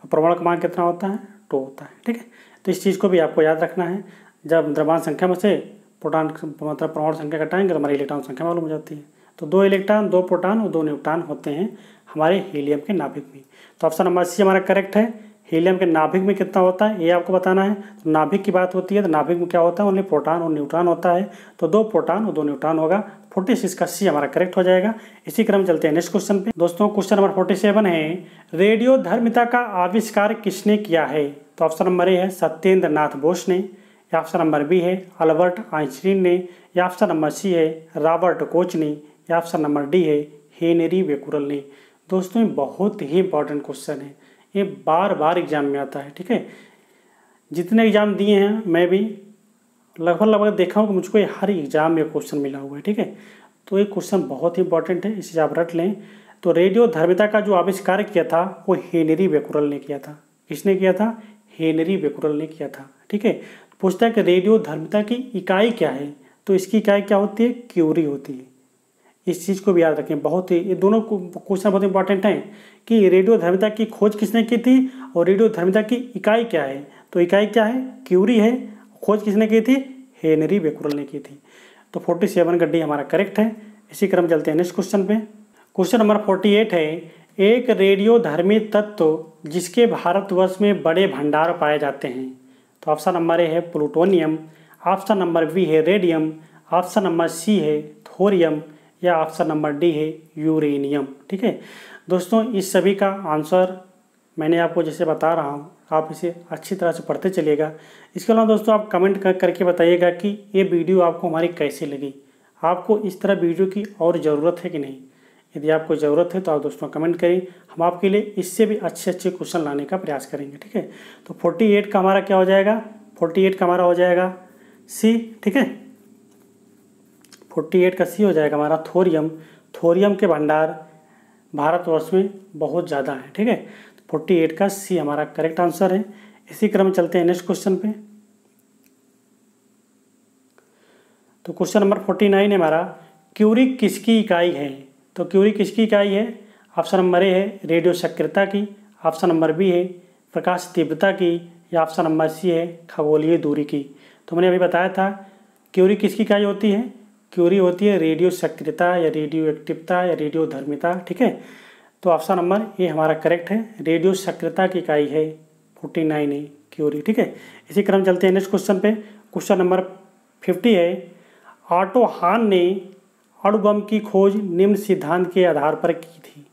Speaker 1: और परमाणु क्रमांक कितना होता है? 2 होता है। ठीक है, तो इस चीज़ को भी आपको याद रखना है। जब द्रव्यमान संख्या में से प्रोटॉन मतलब परमाणु संख्या घटाएंगे तो हमारी इलेक्ट्रॉन संख्या मालूम हो जाती है। तो 2 इलेक्ट्रॉन 2 प्रोटॉन और 2 न्यूट्रॉन होते हैं हमारे हीलियम के नाभिक में। तो ऑप्शन नंबर सी हमारा करेक्ट है। हीलियम के नाभिक में कितना होता है ये आपको बताना है। तो नाभिक की बात होती है तो नाभिक में क्या होता है? ओनली प्रोटॉन और न्यूट्रॉन होता है। तो 2 प्रोटॉन और 2 न्यूट्रॉन होगा। 46 का सी हमारा करेक्ट हो जाएगा। इसी क्रम चलते हैं नेक्स्ट क्वेश्चन पे। दोस्तों क्वेश्चन नंबर 47 है, रेडियो धर्मिता का आविष्कार किसने किया है? तो ऑप्शन नंबर ए है सत्येंद्र नाथ बोस ने, या ऑप्शन नंबर बी है अल्बर्ट आइंस्टीन ने, या ऑप्शन नंबर सी है रॉबर्ट कोच ने, या ऑप्शन नंबर डी है हेनरी बेकुरल ने। दोस्तों ये बहुत ही इंपॉर्टेंट क्वेश्चन है, ये बार बार एग्जाम में आता है। ठीक है, जितने एग्जाम दिए हैं मैं भी लगभग देखा हूँ कि मुझको ये हर एग्जाम में क्वेश्चन मिला हुआ है। ठीक है, तो ये क्वेश्चन बहुत ही इंपॉर्टेंट है, इसे आप रट लें। तो रेडियो धर्मिता का जो आविष्कार किया था वो हेनरी बेकुरल ने किया था। किसने किया था? हेनरी बेकुरल ने किया था। ठीक है, पूछता है कि रेडियो धर्मिता की इकाई क्या है? तो इसकी इकाई क्या होती है? क्यूरी होती है। इस चीज़ को भी याद रखें, बहुत ही ये दोनों क्वेश्चन बहुत इंपॉर्टेंट हैं कि रेडियो धर्मिता की खोज किसने की थी और रेडियो धर्मिता की इकाई क्या है। तो इकाई क्या है? क्यूरी है। खोज किसने की थी? हेनरी बेकुरल ने की थी। तो 47 का डी हमारा करेक्ट है। इसी क्रम चलते हैं नेक्स्ट क्वेश्चन पे। क्वेश्चन नंबर 48 है, एक रेडियो धर्मी तत्व जिसके भारतवर्ष में बड़े भंडार पाए जाते हैं। तो ऑप्शन नंबर ए है प्लूटोनियम, ऑप्शन नंबर बी है रेडियम, ऑप्शन नंबर सी है थोरियम, या ऑप्शन नंबर डी है यूरेनियम। ठीक है दोस्तों, इस सभी का आंसर मैंने आपको जैसे बता रहा हूँ, आप इसे अच्छी तरह से पढ़ते चलिएगा। इसके अलावा दोस्तों आप कमेंट करके बताइएगा कि ये वीडियो आपको हमारी कैसी लगी, आपको इस तरह वीडियो की और ज़रूरत है कि नहीं। यदि आपको ज़रूरत है तो आप दोस्तों कमेंट करें, हम आपके लिए इससे भी अच्छे क्वेश्चन लाने का प्रयास करेंगे। ठीक है, तो 48 का हमारा क्या हो जाएगा? 48 का हमारा हो जाएगा सी। ठीक है, 48 का सी हो जाएगा हमारा थोरियम। थोरियम के भंडार भारतवर्ष में बहुत ज़्यादा है। ठीक है, 48 का सी हमारा करेक्ट आंसर है। इसी क्रम में चलते हैं नेक्स्ट क्वेश्चन पे। तो क्वेश्चन नंबर 49 है हमारा, क्यूरी किसकी इकाई है? तो क्यूरी किसकी इकाई है? ऑप्शन नंबर ए है रेडियो सक्रियता की, ऑप्शन नंबर बी है प्रकाश तीव्रता की, या ऑप्शन नंबर सी है खगोलीय दूरी की। तो मैंने अभी बताया था क्यूरी किसकी इकाई होती है? क्यूरी होती है रेडियो सक्रियता या रेडियो एक्टिवता या रेडियो धर्मिता। ठीक है, तो ऑप्शन नंबर ए हमारा करेक्ट है, रेडियो सक्रियता की इकाई है 49 है क्यूरी। ठीक है, इसी क्रम चलते हैं नेक्स्ट क्वेश्चन पे। क्वेश्चन नंबर 50 है, ऑटो हान ने अणु बम की खोज निम्न सिद्धांत के आधार पर की थी।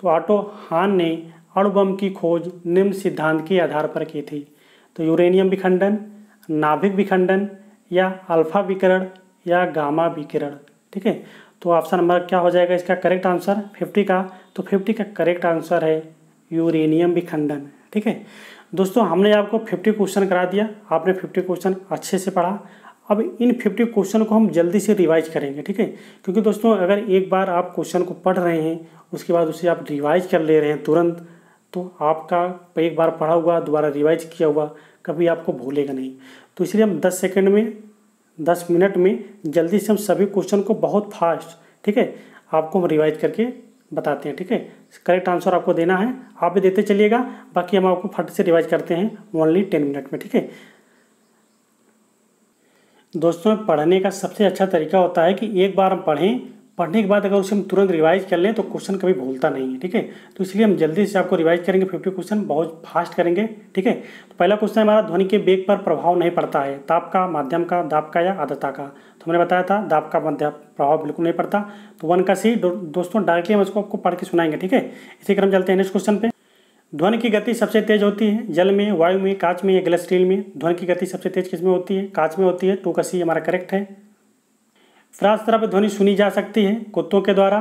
Speaker 1: तो ऑटो हान ने अणु बम की खोज निम्न सिद्धांत के आधार पर की थी। तो यूरेनियम विखंडन, नाभिक विखंडन, या अल्फा विकिरण, या गामा विकिरण। ठीक है, तो ऑप्शन नंबर क्या हो जाएगा इसका करेक्ट आंसर 50 का? तो 50 का करेक्ट आंसर है यूरेनियम विखंडन। ठीक है दोस्तों, हमने आपको 50 क्वेश्चन करा दिया, आपने 50 क्वेश्चन अच्छे से पढ़ा। अब इन 50 क्वेश्चन को हम जल्दी से रिवाइज करेंगे। ठीक है, क्योंकि दोस्तों अगर एक बार आप क्वेश्चन को पढ़ रहे हैं उसके बाद उसे आप रिवाइज कर ले रहे हैं तुरंत, तो आपका एक बार पढ़ा हुआ दोबारा रिवाइज किया हुआ कभी आपको भूलेगा नहीं। तो इसलिए हम 10 मिनट में जल्दी से हम सभी क्वेश्चन को बहुत फास्ट, ठीक है, आपको हम रिवाइज करके बताते हैं। ठीक है, करेक्ट आंसर आपको देना है, आप भी देते चलिएगा, बाकी हम आपको फट से रिवाइज करते हैं ओनली 10 मिनट में। ठीक है दोस्तों, पढ़ने का सबसे अच्छा तरीका होता है कि एक बार हम पढ़ें, पढ़ने के बाद अगर उसे हम तुरंत रिवाइज कर लें तो क्वेश्चन कभी भूलता नहीं है। ठीक है, तो इसलिए हम जल्दी से आपको रिवाइज करेंगे, 50 क्वेश्चन बहुत फास्ट करेंगे। ठीक है, तो पहला क्वेश्चन हमारा, ध्वनि के वेग पर प्रभाव नहीं पड़ता है, ताप का, माध्यम का, दाब का, या आर्द्रता का। तो हमने बताया था दाब का मध्य प्रभाव बिल्कुल नहीं पड़ता, तो 1 का सी। दोस्तों डायरेक्टली हम इसको आपको पढ़ के सुनाएंगे। ठीक है, इसी क्रम चलते हैं नेक्स्ट क्वेश्चन पे। ध्वनि की गति सबसे तेज होती है जल में, वायु में, कांच में, या ग्लास स्टील में? ध्वनि की गति सबसे तेज किसमें होती है? कांच में होती है। 2 का सी हमारा करेक्ट है। फ्रांस तरफ ध्वनि सुनी जा सकती है कुत्तों के द्वारा।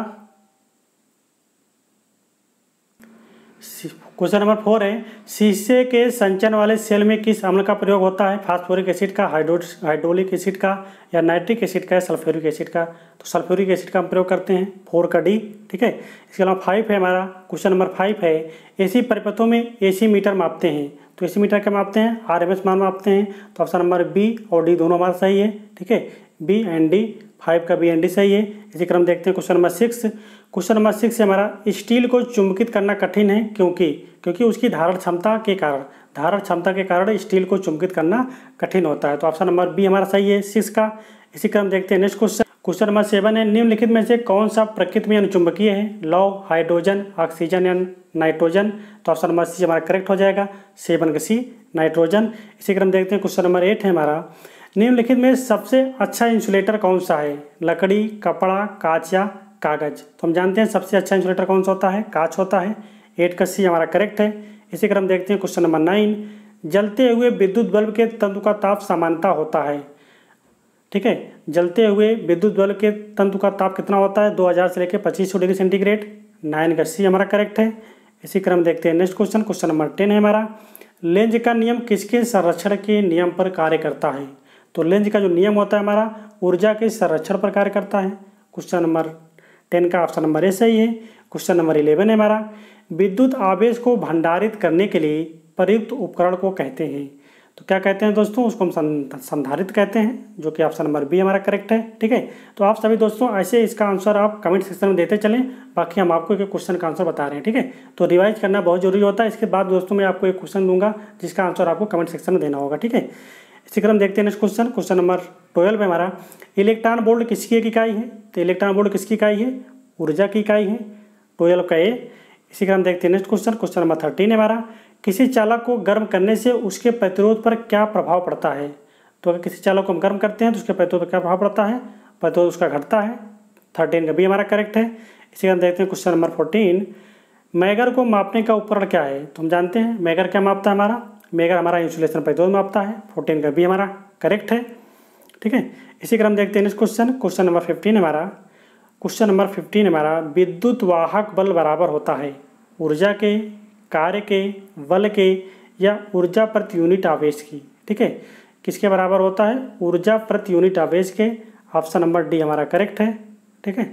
Speaker 1: क्वेश्चन नंबर 4 है, शीशे के संचरण वाले सेल में किस अम्ल का प्रयोग होता है? फास्फोरिक एसिड का, हाइड्रोलिक एसिड का, या नाइट्रिक एसिड का, या सल्फ्यूरिक एसिड का? तो सल्फ्यूरिक एसिड का हम प्रयोग करते हैं, 4 का डी। ठीक है, इसके अलावा 5 है हमारा, क्वेश्चन नंबर 5 है, एसी परिपथों में एसी मीटर मापते हैं। तो एसी मीटर क्या मापते हैं? RMS मान मापते हैं। तो ऑप्शन नंबर बी और डी दोनों हमारा सही है। ठीक है, बी एंड डी, 5 का बी एंड डी सही है। इसी क्रम देखते हैं क्वेश्चन नंबर 6। क्वेश्चन नंबर 6 से हमारा, स्टील को चुंबकित करना कठिन है क्योंकि उसकी धारण क्षमता के कारण स्टील को चुंबकित करना कठिन होता है। तो ऑप्शन नंबर बी हमारा सही है 6 का। इसी क्रम देखते हैं नेक्स्ट क्वेश्चन। क्वेश्चन नंबर 7 है, निम्नलिखित में से कौन सा प्रकृति में अनुचुंबकीय है? लौह, हाइड्रोजन, ऑक्सीजन, या नाइट्रोजन? तो ऑप्शन नंबर सी हमारा करेक्ट हो जाएगा, 7 का सी, नाइट्रोजन। इसी क्रम देखते हैं क्वेश्चन नंबर 8 है हमारा, निम्नलिखित में सबसे अच्छा इंसुलेटर कौन सा है? लकड़ी, कपड़ा, कांच, या कागज? तो हम जानते हैं सबसे अच्छा इंसुलेटर कौन सा होता है? कांच होता है। 8 का सी हमारा करेक्ट है। इसी क्रम देखते हैं क्वेश्चन नंबर 9, जलते हुए विद्युत बल्ब के तंतु का ताप समानता होता है। ठीक है, जलते हुए विद्युत बल्ब के तंतु का ताप कितना होता है? 2000 से लेकर 2500 डिग्री सेंटीग्रेड। 9 का सी हमारा करेक्ट है। इसी क्रम देखते हैं नेक्स्ट क्वेश्चन। क्वेश्चन नंबर 10 है हमारा, लेंज का नियम किसके संरक्षण के नियम पर कार्य करता है? तो लेंज का जो नियम होता है हमारा ऊर्जा के संरक्षण पर कार्य करता है। क्वेश्चन नंबर 10 का ऑप्शन नंबर ए सही है। क्वेश्चन नंबर 11 है हमारा, विद्युत आवेश को भंडारित करने के लिए प्रयुक्त उपकरण को कहते हैं। तो क्या कहते हैं दोस्तों? उसको हम संधारित्र कहते हैं, जो कि ऑप्शन नंबर बी हमारा करेक्ट है। ठीक है, तो आप सभी दोस्तों ऐसे इसका आंसर आप कमेंट सेक्शन में देते चलें, बाकी हम आपको एक क्वेश्चन का आंसर बता रहे हैं। ठीक है, तो रिवाइज करना बहुत जरूरी होता है। इसके बाद दोस्तों मैं आपको एक क्वेश्चन दूंगा जिसका आंसर आपको कमेंट सेक्शन में देना होगा। ठीक है, इसी क्रम देखते हैं नेक्स्ट क्वेश्चन। क्वेश्चन नंबर 12 में हमारा, इलेक्ट्रॉन वोल्ट किसकी एक इकाई है? तो इलेक्ट्रॉन वोल्ट किसकी इकाई है? ऊर्जा की इकाई है, 12 का ए। इसी क्रम देखते हैं नेक्स्ट क्वेश्चन। क्वेश्चन नंबर 13 है हमारा, किसी चालक को गर्म करने से उसके प्रतिरोध पर क्या प्रभाव पड़ता है? तो अगर किसी चालक को हम गर्म करते हैं तो उसके प्रतिरोध पर क्या प्रभाव पड़ता है? प्रतिरोध उसका घटता है। 13 का बी हमारा करेक्ट है। इसी क्रम देखते हैं क्वेश्चन नंबर 14, मैगर को मापने का उपकरण क्या है? तो हम जानते हैं मैगर क्या मापता है हमारा? मैगर हमारा इंसुलेशन प्रतिरोध मापता है। 14 का बी हमारा करेक्ट है। ठीक है, इसी क्रम देखते हैं नेक्स्ट क्वेश्चन। क्वेश्चन नंबर 15 हमारा, क्वेश्चन नंबर 15 हमारा, विद्युत वाहक बल बराबर होता है ऊर्जा के, कार्य के, बल के, या ऊर्जा प्रति यूनिट आवेश की? ठीक है, किसके बराबर होता है? ऊर्जा प्रति यूनिट आवेश के। ऑप्शन नंबर डी हमारा करेक्ट है। ठीक है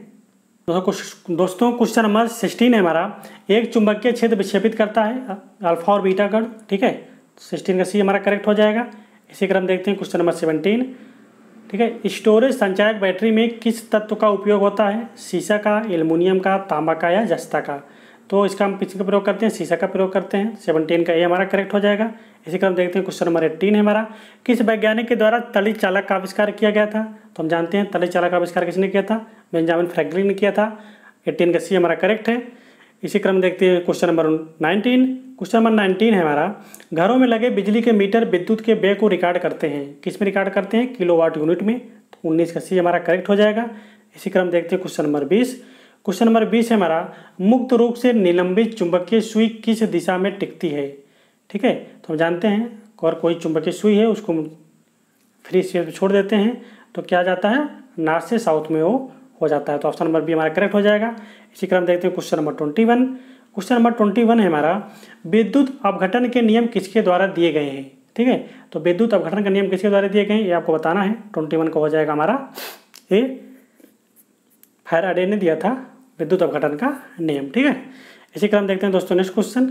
Speaker 1: दोस्तों क्वेश्चन नंबर 16 है हमारा, एक चुंबकीय क्षेत्र विक्षेपित करता है अल्फा और बीटा कण। ठीक है, 16 का सी हमारा करेक्ट हो जाएगा। इसी क्रम देखते हैं क्वेश्चन नंबर 17। ठीक है, स्टोरेज संचायक बैटरी में किस तत्व का उपयोग होता है? शीशा का, एल्युमिनियम का, तांबा का या जस्ता का? तो इसका हम किसका प्रयोग करते हैं? शीशा का प्रयोग करते हैं। 17 का ए हमारा करेक्ट हो जाएगा। इसी क्रम देखते हैं क्वेश्चन नंबर 18 है हमारा, किस वैज्ञानिक के द्वारा तलित चालक का आविष्कार किया गया था? तो हम जानते हैं तलित चालक का आविष्कार किसने किया था? बेंजामिन फ्रैंकलिन ने किया था। 18 का सी हमारा करेक्ट है। इसी क्रम देखते हैं क्वेश्चन नंबर 19। क्वेश्चन नंबर 19 है हमारा, घरों में लगे बिजली के मीटर विद्युत के व्यय को रिकॉर्ड करते हैं, किस में रिकॉर्ड करते हैं? किलोवाट यूनिट में। तो 19 का सी हमारा करेक्ट हो जाएगा। इसी क्रम देखते हैं क्वेश्चन नंबर 20। क्वेश्चन नंबर 20 है हमारा, मुक्त रूप से निलंबित चुंबकीय सुई किस दिशा में टिकती है? ठीक है, तो हम जानते हैं और कोई चुंबकीय सुई है उसको फ्री स्पेस में छोड़ देते हैं तो क्या जाता है? नॉर्थ से साउथ में वो हो जाता है। तो ऑप्शन नंबर बी हमारा करेक्ट हो जाएगा। इसी क्रम देखते हैं क्वेश्चन नंबर 21। क्वेश्चन नंबर 21 है हमारा, विद्युत अपघटन के नियम किसके द्वारा दिए गए हैं? ठीक है, तो विद्युत अपघटन के नियम किसके द्वारा दिए गए हैं ये आपको बताना है। 21 का हो जाएगा हमारा ए, फैराडे ने दिया था विद्युत अपघटन का नियम। ठीक है, इसी क्रम देखते हैं दोस्तों नेक्स्ट क्वेश्चन,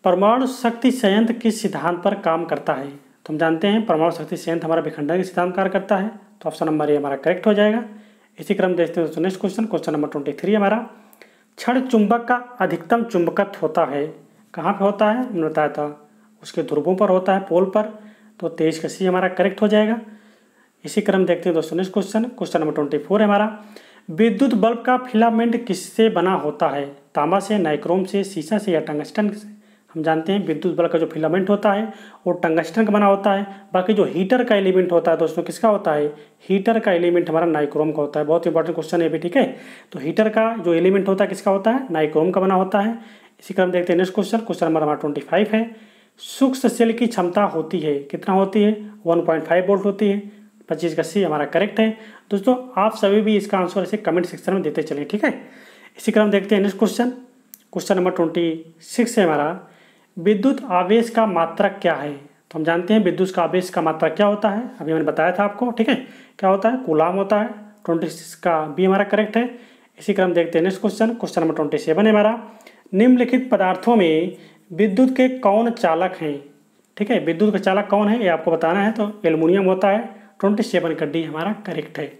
Speaker 1: परमाणु शक्ति संयंत्र किस सिद्धांत पर काम करता है? तो हम जानते हैं परमाणु शक्ति संयंत्र हमारा विखंडन के सिद्धांत कार्य करता है। तो ऑप्शन नंबर ए हमारा करेक्ट हो जाएगा। इसी क्रम देखते हैं दोस्तों नेक्स्ट क्वेश्चन, क्वेश्चन नंबर 23 हमारा, क्षण चुंबक का अधिकतम चुंबकत्व होता है कहाँ पे होता है? मैंने बताया था उसके ध्रुवों पर होता है, पोल पर। तो 23 का सी हमारा करेक्ट हो जाएगा। इसी क्रम देखते हैं दोस्तों नेक्स्ट क्वेश्चन, क्वेश्चन नंबर 24 है हमारा, विद्युत बल्ब का फिलामेंट किससे बना होता है? तांबा से, नाइक्रोम से, शीशा से या टंगस्टन से? हम जानते हैं विद्युत बल्ब का जो फिलामेंट होता है वो टंगस्टन का बना होता है। बाकी जो हीटर का एलिमेंट होता है दोस्तों किसका होता है? हीटर का एलिमेंट हमारा नाइक्रोम का होता है। बहुत इंपॉर्टेंट क्वेश्चन है भी। ठीक है, तो हीटर का जो एलिमेंट होता है किसका होता है? नाइक्रोम का बना होता है। इसी क्रम देखते हैं नेक्स्ट क्वेश्चन, क्वेश्चन नंबर हमारा 25 है, सूक्ष्म सेल की क्षमता होती है कितना होती है? 1.5 वोल्ट होती है। 25 का सी हमारा करेक्ट है। दोस्तों आप सभी भी इसका आंसर ऐसे कमेंट सेक्शन में देते चलें। ठीक है, इसी क्रम देखते हैं नेक्स्ट क्वेश्चन, क्वेश्चन नंबर 26 है हमारा, विद्युत आवेश का मात्रक क्या है? तो हम जानते हैं विद्युत का आवेश का मात्रक क्या होता है, अभी मैंने बताया था आपको। ठीक है, क्या होता है? कूलाम होता है। 26 का बी हमारा करेक्ट है। इसी क्रम देखते हैं नेक्स्ट क्वेश्चन, क्वेश्चन नंबर 27 है हमारा, निम्नलिखित पदार्थों में विद्युत के कौन चालक हैं? ठीक है, विद्युत का चालक कौन है ये आपको बताना है। तो एल्युमिनियम होता है। 27 का डी हमारा करेक्ट है।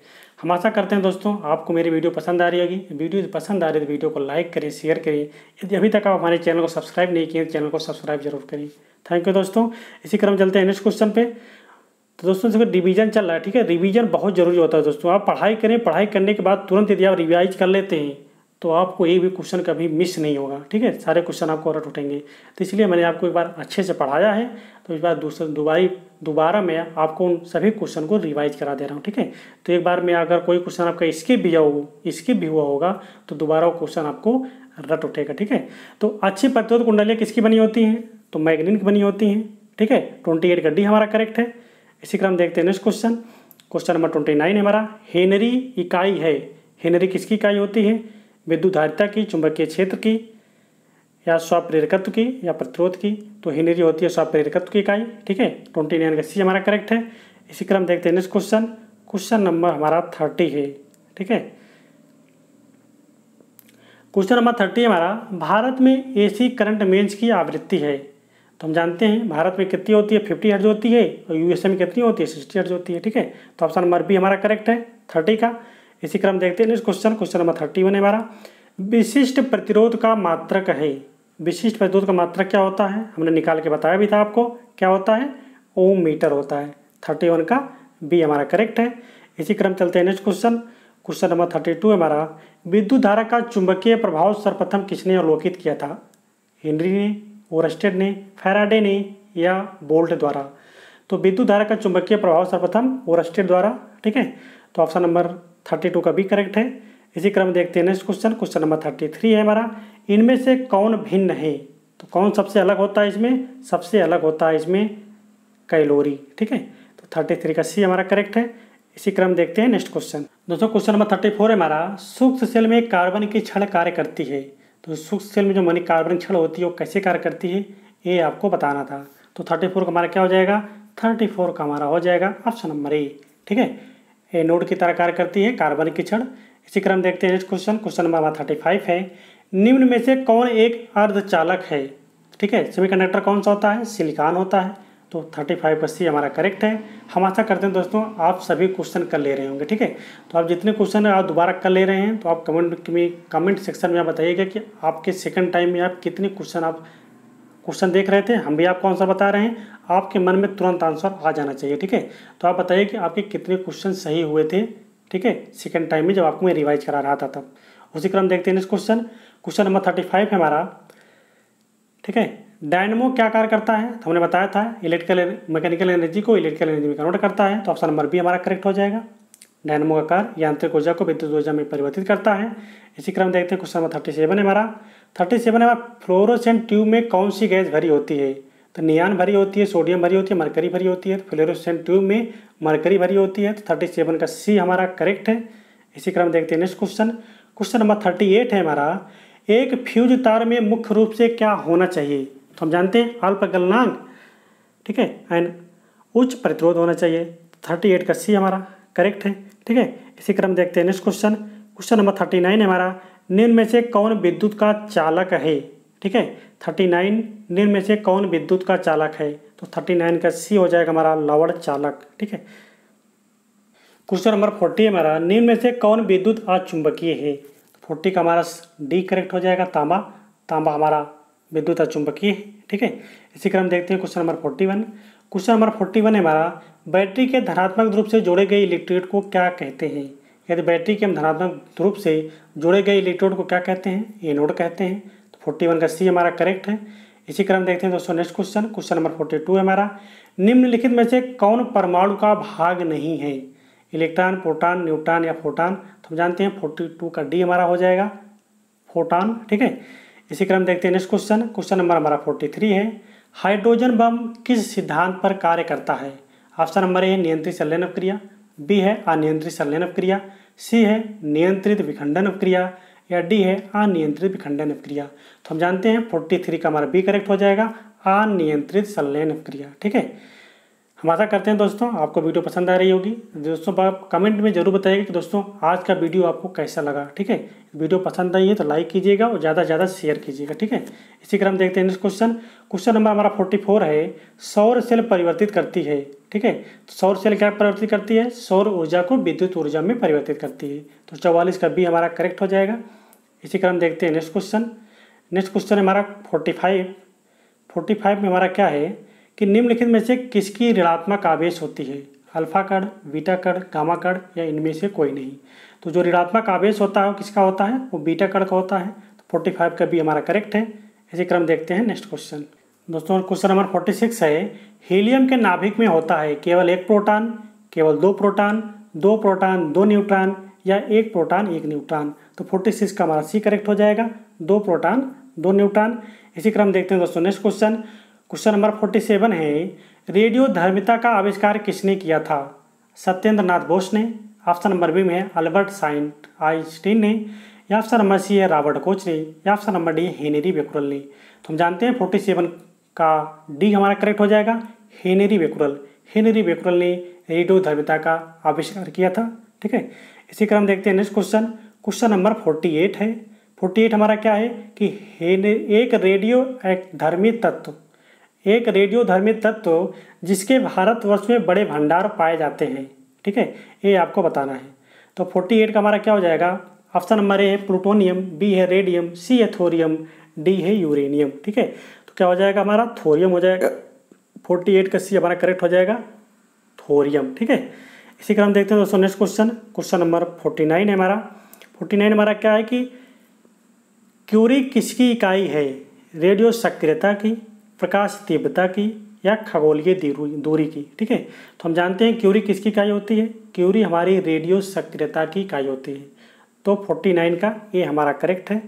Speaker 1: हम आशा करते हैं दोस्तों आपको मेरी वीडियो पसंद आ रही होगी। वीडियो पसंद आ रही है तो वीडियो को लाइक करें, शेयर करें। यदि अभी तक आप हमारे चैनल को सब्सक्राइब नहीं किए तो चैनल को सब्सक्राइब जरूर करें। थैंक यू दोस्तों। इसी क्रम चलते हैं नेक्स्ट क्वेश्चन पे। तो दोस्तों देखो रिवीजन चल रहा है। ठीक है, रिवीजन बहुत जरूरी होता है दोस्तों। आप पढ़ाई करें, पढ़ाई करने के बाद तुरंत यदि आप रिवाइज कर लेते हैं तो आपको एक भी क्वेश्चन कभी मिस नहीं होगा। ठीक है, सारे क्वेश्चन आपको रट उठेंगे। तो इसलिए मैंने आपको एक बार अच्छे से पढ़ाया है, तो इस बार दोबारा मैं आपको उन सभी क्वेश्चन को रिवाइज करा दे रहा हूँ। ठीक है, तो एक बार में अगर कोई क्वेश्चन आपका स्किप भी हुआ होगा तो दोबारा वो क्वेश्चन आपको रट उठेगा। ठीक है, तो अच्छी प्रतिरोध कुंडलियाँ किसकी बनी होती हैं? तो मैग्नीन की बनी होती हैं। ठीक है, 28 का डी हमारा करेक्ट है। इसी क्रम देखते हैं नेक्स्ट क्वेश्चन, क्वेश्चन नंबर 29 हमारा, हेनरी इकाई है। हेनरी किसकी इकाई होती है? विद्युत धारिता की, चुंबकीय क्षेत्र की या स्वप्रेरकत्व की या प्रतिरोध की? तो हेनरी होती है स्वप्रेरकत्व की इकाई। ठीक है, 29 का सी हमारा करेक्ट है। इसी क्रम देखते हैं नेक्स्ट क्वेश्चन, क्वेश्चन नंबर हमारा 30 है। ठीक है, क्वेश्चन नंबर 30 हमारा, भारत में एसी करंट मेंस की आवृत्ति है। तो हम जानते हैं भारत में कितनी होती है? 50 हर्ट्ज होती है और यूएसए में कितनी होती है? 60 हर्ट्ज होती है। ठीक है, तो ऑप्शन नंबर बी हमारा करेक्ट है 30 का। इसी क्रम देखते हैं नेक्स्ट क्वेश्चन, क्वेश्चन नंबर 31 है हमारा, विशिष्ट प्रतिरोध का मात्रक है। विशिष्ट प्रतिरोध का मात्रक क्या होता है? हमने निकाल के बताया भी था आपको, क्या होता है? ओम मीटर होता है। 31 का बी हमारा करेक्ट है। इसी क्रम चलते हैं नेक्स्ट क्वेश्चन, क्वेश्चन नंबर 32 हमारा, विद्युत धारा का चुंबकीय प्रभाव सर्वप्रथम किसने अवलोकित किया था? हेनरी ने, ओरस्टेड ने, फैराडे ने या बोल्ट द्वारा? तो विद्युत धारा का चुंबकीय प्रभाव सर्वप्रथम ओरस्टेड द्वारा। ठीक है, तो ऑप्शन नंबर 32 का भी करेक्ट है। इसी क्रम देखते हैं नेक्स्ट क्वेश्चन, क्वेश्चन नंबर 33 है हमारा, इनमें से कौन भिन्न है? तो कौन सबसे अलग होता है इसमें? सबसे अलग होता है इसमें कैलोरी। ठीक है, तो 33 का सी हमारा करेक्ट है। इसी क्रम देखते हैं नेक्स्ट क्वेश्चन। दोस्तों क्वेश्चन नंबर 34 है हमारा, सूक्ष्म सेल में कार्बन की छड़ कार्य करती है। तो सूक्ष्म सेल में जो कार्बन छड़ होती है वो कैसे कार्य करती है ये आपको बताना था। तो 34 का हमारा क्या हो जाएगा, 34 का हमारा हो जाएगा ऑप्शन नंबर ए। ठीक है, एनोड की तरह कार्य करती है कार्बनिक की छड़। इसी क्रम देखते हैं नेक्स्ट क्वेश्चन, क्वेश्चन नंबर 35 है, निम्न में से कौन एक अर्धचालक है। ठीक है, सेमीकंडक्टर कौन सा होता है, सिलिकॉन होता है। तो 35 का सी हमारा करेक्ट है। हम आशा करते हैं दोस्तों आप सभी क्वेश्चन कर ले रहे होंगे। ठीक है, तो आप जितने क्वेश्चन आप दोबारा कर ले रहे हैं तो आप कमेंट सेक्शन में आप बताइएगा कि आपके सेकंड टाइम में आप कितने क्वेश्चन देख रहे थे, हम भी आपको आंसर बता रहे हैं, आपके मन में तुरंत आंसर आ जाना चाहिए। ठीक है, तो आप बताइए कि आपके कितने क्वेश्चन सही हुए थे। ठीक है, सेकंड टाइम में जब आपको मैं रिवाइज करा रहा था तब। उसी क्रम देखते हैं नेक्स्ट क्वेश्चन, क्वेश्चन नंबर 35 है हमारा। ठीक है, डायनमो क्या कार्य करता है, तो हमने बताया था मैकेनिकल एनर्जी को इलेक्ट्रिकल एनर्जी में कन्वर्ट करता है। तो ऑप्शन नंबर बी हमारा करेक्ट हो जाएगा। डायनमो का कार्य यांत्रिक ऊर्जा को विद्युत ऊर्जा में परिवर्तित करता है। इसी क्रम देखते हैं क्वेश्चन नंबर 37 है हमारा। 37 है हमारा, फ्लोरोसेंट ट्यूब में कौन सी गैस भरी होती है। तो नियान भरी होती है, सोडियम भरी होती है, मरकरी भरी होती है। तो फ्लोरोसेंट ट्यूब में मरकरी भरी होती है। तो 37 का सी हमारा करेक्ट है। इसी क्रम देखते हैं नेक्स्ट क्वेश्चन, क्वेश्चन नंबर 38 है हमारा, एक फ्यूज तार में मुख्य रूप से क्या होना चाहिए। तो हम जानते हैं अल्प गलनांक, ठीक है, एंड उच्च प्रतिरोध होना चाहिए। 38 का सी हमारा करेक्ट है। ठीक है, इसी क्रम देखते हैं नेक्स्ट क्वेश्चन, क्वेश्चन नंबर 39 है हमारा, निम्न में से कौन विद्युत का चालक है। ठीक है, 39 निम्न में से कौन विद्युत का चालक है। तो 39 का सी हो जाएगा हमारा लवण चालक। ठीक है, क्वेश्चन नंबर 40 हमारा, निम्न में से कौन विद्युत अचुंबकीय है। 40 का हमारा डी करेक्ट हो जाएगा, तांबा। तांबा हमारा विद्युत अचुंबकीय है। ठीक है, इसी क्रम देखते हैं क्वेश्चन नंबर 41। क्वेश्चन नंबर 41 है हमारा, बैटरी के धनात्मक ध्रुव से जोड़े गए इलेक्ट्रोड को क्या कहते हैं। यदि बैटरी के हम धनात्मक ध्रुव से जोड़े गए इलेक्ट्रोड को क्या कहते हैं, एनोड कहते हैं। तो 41 का सी हमारा करेक्ट है। इसी क्रम देखते हैं दोस्तों नेक्स्ट क्वेश्चन, क्वेश्चन नंबर 42 है हमारा, निम्नलिखित में से कौन परमाणु का भाग नहीं है। इलेक्ट्रॉन, प्रोटॉन, न्यूट्रॉन या फोटॉन। तो हम जानते हैं 42 का डी हमारा हो जाएगा, फोटॉन। ठीक है, इसी क्रम देखते हैं नेक्स्ट क्वेश्चन, क्वेश्चन नंबर हमारा 43 है, हाइड्रोजन बम किस सिद्धांत पर कार्य करता है। ऑप्शन नंबर ए है नियंत्रित संलयन अपक्रिया, बी है अनियंत्रित संलयन अपक्रिया, सी है नियंत्रित विखंडन अपक्रिया या डी है अनियंत्रित विखंडन अपक्रिया। तो हम जानते हैं 43 का हमारा बी करेक्ट हो जाएगा, अनियंत्रित संलयन अपक्रिया। ठीक है, हम आशा करते हैं दोस्तों आपको वीडियो पसंद आ रही होगी। दोस्तों आप कमेंट में जरूर बताइएगा कि दोस्तों आज का वीडियो आपको कैसा लगा। ठीक है, वीडियो पसंद आई है तो लाइक कीजिएगा और ज़्यादा से ज़्यादा शेयर कीजिएगा। ठीक है, इसी क्रम देखते हैं नेक्स्ट क्वेश्चन, क्वेश्चन नंबर हमारा 44 है, सौर सेल परिवर्तित करती है। ठीक है, तो सौर सेल क्या परिवर्तित करती है, सौर ऊर्जा को विद्युत ऊर्जा में परिवर्तित करती है। तो 44 का बी हमारा करेक्ट हो जाएगा। इसी क्रम देखते हैं नेक्स्ट क्वेश्चन, नेक्स्ट क्वेश्चन हमारा 45 में हमारा क्या है कि निम्नलिखित में से किसकी ऋणात्मक आवेश होती है, अल्फा कण, बीटा कण, गामा कण या इनमें से कोई नहीं। तो जो ऋणात्मक आवेश होता है वो किसका होता है, वो बीटा कण का होता है। तो 45 का बी हमारा करेक्ट है। इसी क्रम देखते हैं नेक्स्ट क्वेश्चन दोस्तों, क्वेश्चन नंबर 46 है, हीलियम के नाभिक में होता है केवल एक प्रोटॉन, केवल दो प्रोटॉन, दो न्यूट्रॉन या एक प्रोटॉन एक न्यूट्रॉन। तो 46 का हमारा सी करेक्ट हो जाएगा, दो प्रोटॉन दो न्यूट्रॉन। इसी क्रम देखते हैं दोस्तों नेक्स्ट क्वेश्चन, क्वेश्चन नंबर 47 है, रेडियो धर्मिता का आविष्कार किसने किया था। सत्येंद्र नाथ बोस ने, ऑप्शन नंबर बी में है अल्बर्ट आइंस्टीन ने, या ऑप्शन नंबर सी है रॉबर्ट कोच ने, या option number D Henry becquerel ने। तो हम जानते हैं 47 का डी हमारा करेक्ट हो जाएगा, हेनरी बेक्युरल ने रेडियो धर्मिता का आविष्कार किया था। ठीक है, इसी क्रम देखते हैं नेक्स्ट क्वेश्चन, क्वेश्चन नंबर 48 है। 48 हमारा क्या है कि एक रेडियो धर्मी तत्व जिसके भारतवर्ष में बड़े भंडार पाए जाते हैं। ठीक है, ये आपको बताना है। तो 48 का हमारा क्या हो जाएगा, ऑप्शन नंबर ए है प्लूटोनियम, बी है रेडियम, सी है थोरियम, डी है यूरेनियम। ठीक है, तो क्या हो जाएगा हमारा थोरियम हो जाएगा। 48 का सी हमारा करेक्ट हो जाएगा, थोरियम। ठीक है, इसी क्रम देखते हैं दोस्तों नेक्स्ट क्वेश्चन, क्वेश्चन नंबर 49 है हमारा। 49 हमारा क्या है कि क्यूरी किसकी इकाई है, रेडियो सक्रियता की, प्रकाश तीव्रता की या खगोलीय दूरी की। ठीक है, तो हम जानते हैं क्यूरी किसकी इकाई होती है, क्यूरी हमारी रेडियो सक्रियता की इकाई होती है। तो 49 का ये हमारा करेक्ट है।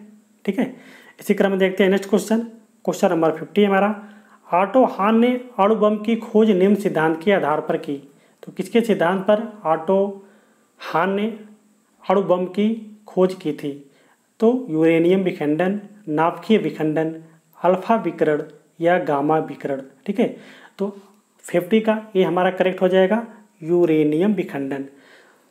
Speaker 1: ठीक है, इसी क्रम में देखते हैं नेक्स्ट क्वेश्चन, क्वेश्चन नंबर 50 हमारा, ऑटो हान ने अणु बम की खोज निम्न सिद्धांत के आधार पर की। तो किसके सिद्धांत पर ऑटो हान ने अणु बम की खोज की थी। तो यूरेनियम विखंडन, नाभिकीय विखंडन, अल्फा विकिरण या गामा विकिरण। ठीक है, तो 50 का ये हमारा करेक्ट हो जाएगा यूरेनियम विखंडन।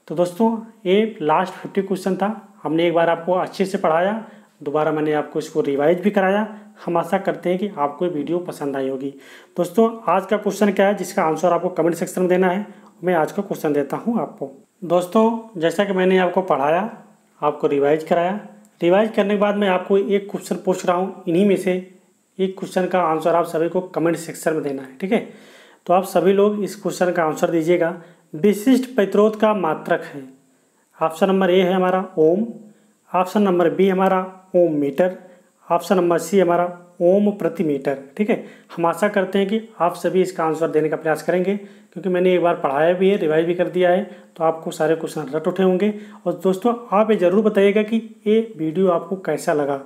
Speaker 1: तो दोस्तों ये लास्ट 50 क्वेश्चन था। हमने एक बार आपको अच्छे से पढ़ाया, दोबारा मैंने आपको इसको रिवाइज भी कराया। हम आशा करते हैं कि आपको ये वीडियो पसंद आई होगी। दोस्तों आज का क्वेश्चन क्या है जिसका आंसर आपको कमेंट सेक्शन में देना है, मैं आज का क्वेश्चन देता हूँ आपको। दोस्तों जैसा कि मैंने आपको पढ़ाया, आपको रिवाइज कराया, रिवाइज करने के बाद मैं आपको एक क्वेश्चन पूछ रहा हूँ, इन्हीं में से एक क्वेश्चन का आंसर आप सभी को कमेंट सेक्शन में देना है। ठीक है, तो आप सभी लोग इस क्वेश्चन का आंसर दीजिएगा। विशिष्ट प्रतिरोध का मात्रक है। ऑप्शन नंबर ए है हमारा ओम, ऑप्शन नंबर बी हमारा ओम मीटर, ऑप्शन नंबर सी हमारा ओम प्रति मीटर। ठीक है, हम आशा करते हैं कि आप सभी इसका आंसर देने का प्रयास करेंगे, क्योंकि मैंने एक बार पढ़ाया भी है, रिवाइज भी कर दिया है, तो आपको सारे क्वेश्चन रट उठे होंगे। और दोस्तों आप ये ज़रूर बताइएगा कि ये वीडियो आपको कैसा लगा।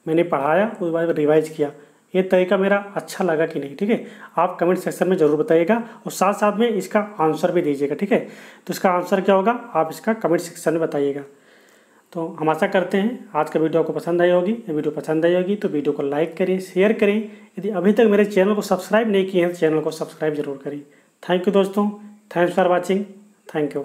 Speaker 1: मैंने पढ़ाया उसके बाद रिवाइज किया, ये तरीका मेरा अच्छा लगा कि नहीं। ठीक है, आप कमेंट सेक्शन में ज़रूर बताइएगा और साथ साथ में इसका आंसर भी दीजिएगा। ठीक है, तो इसका आंसर क्या होगा आप इसका कमेंट सेक्शन में बताइएगा। तो हम आशा करते हैं आज का वीडियो आपको पसंद आई होगी। ये वीडियो पसंद आई होगी तो वीडियो को लाइक करें, शेयर करें। यदि अभी तक मेरे चैनल को सब्सक्राइब नहीं किए हैं तो चैनल को सब्सक्राइब जरूर करें। थैंक यू दोस्तों, thanks for watching, thank you.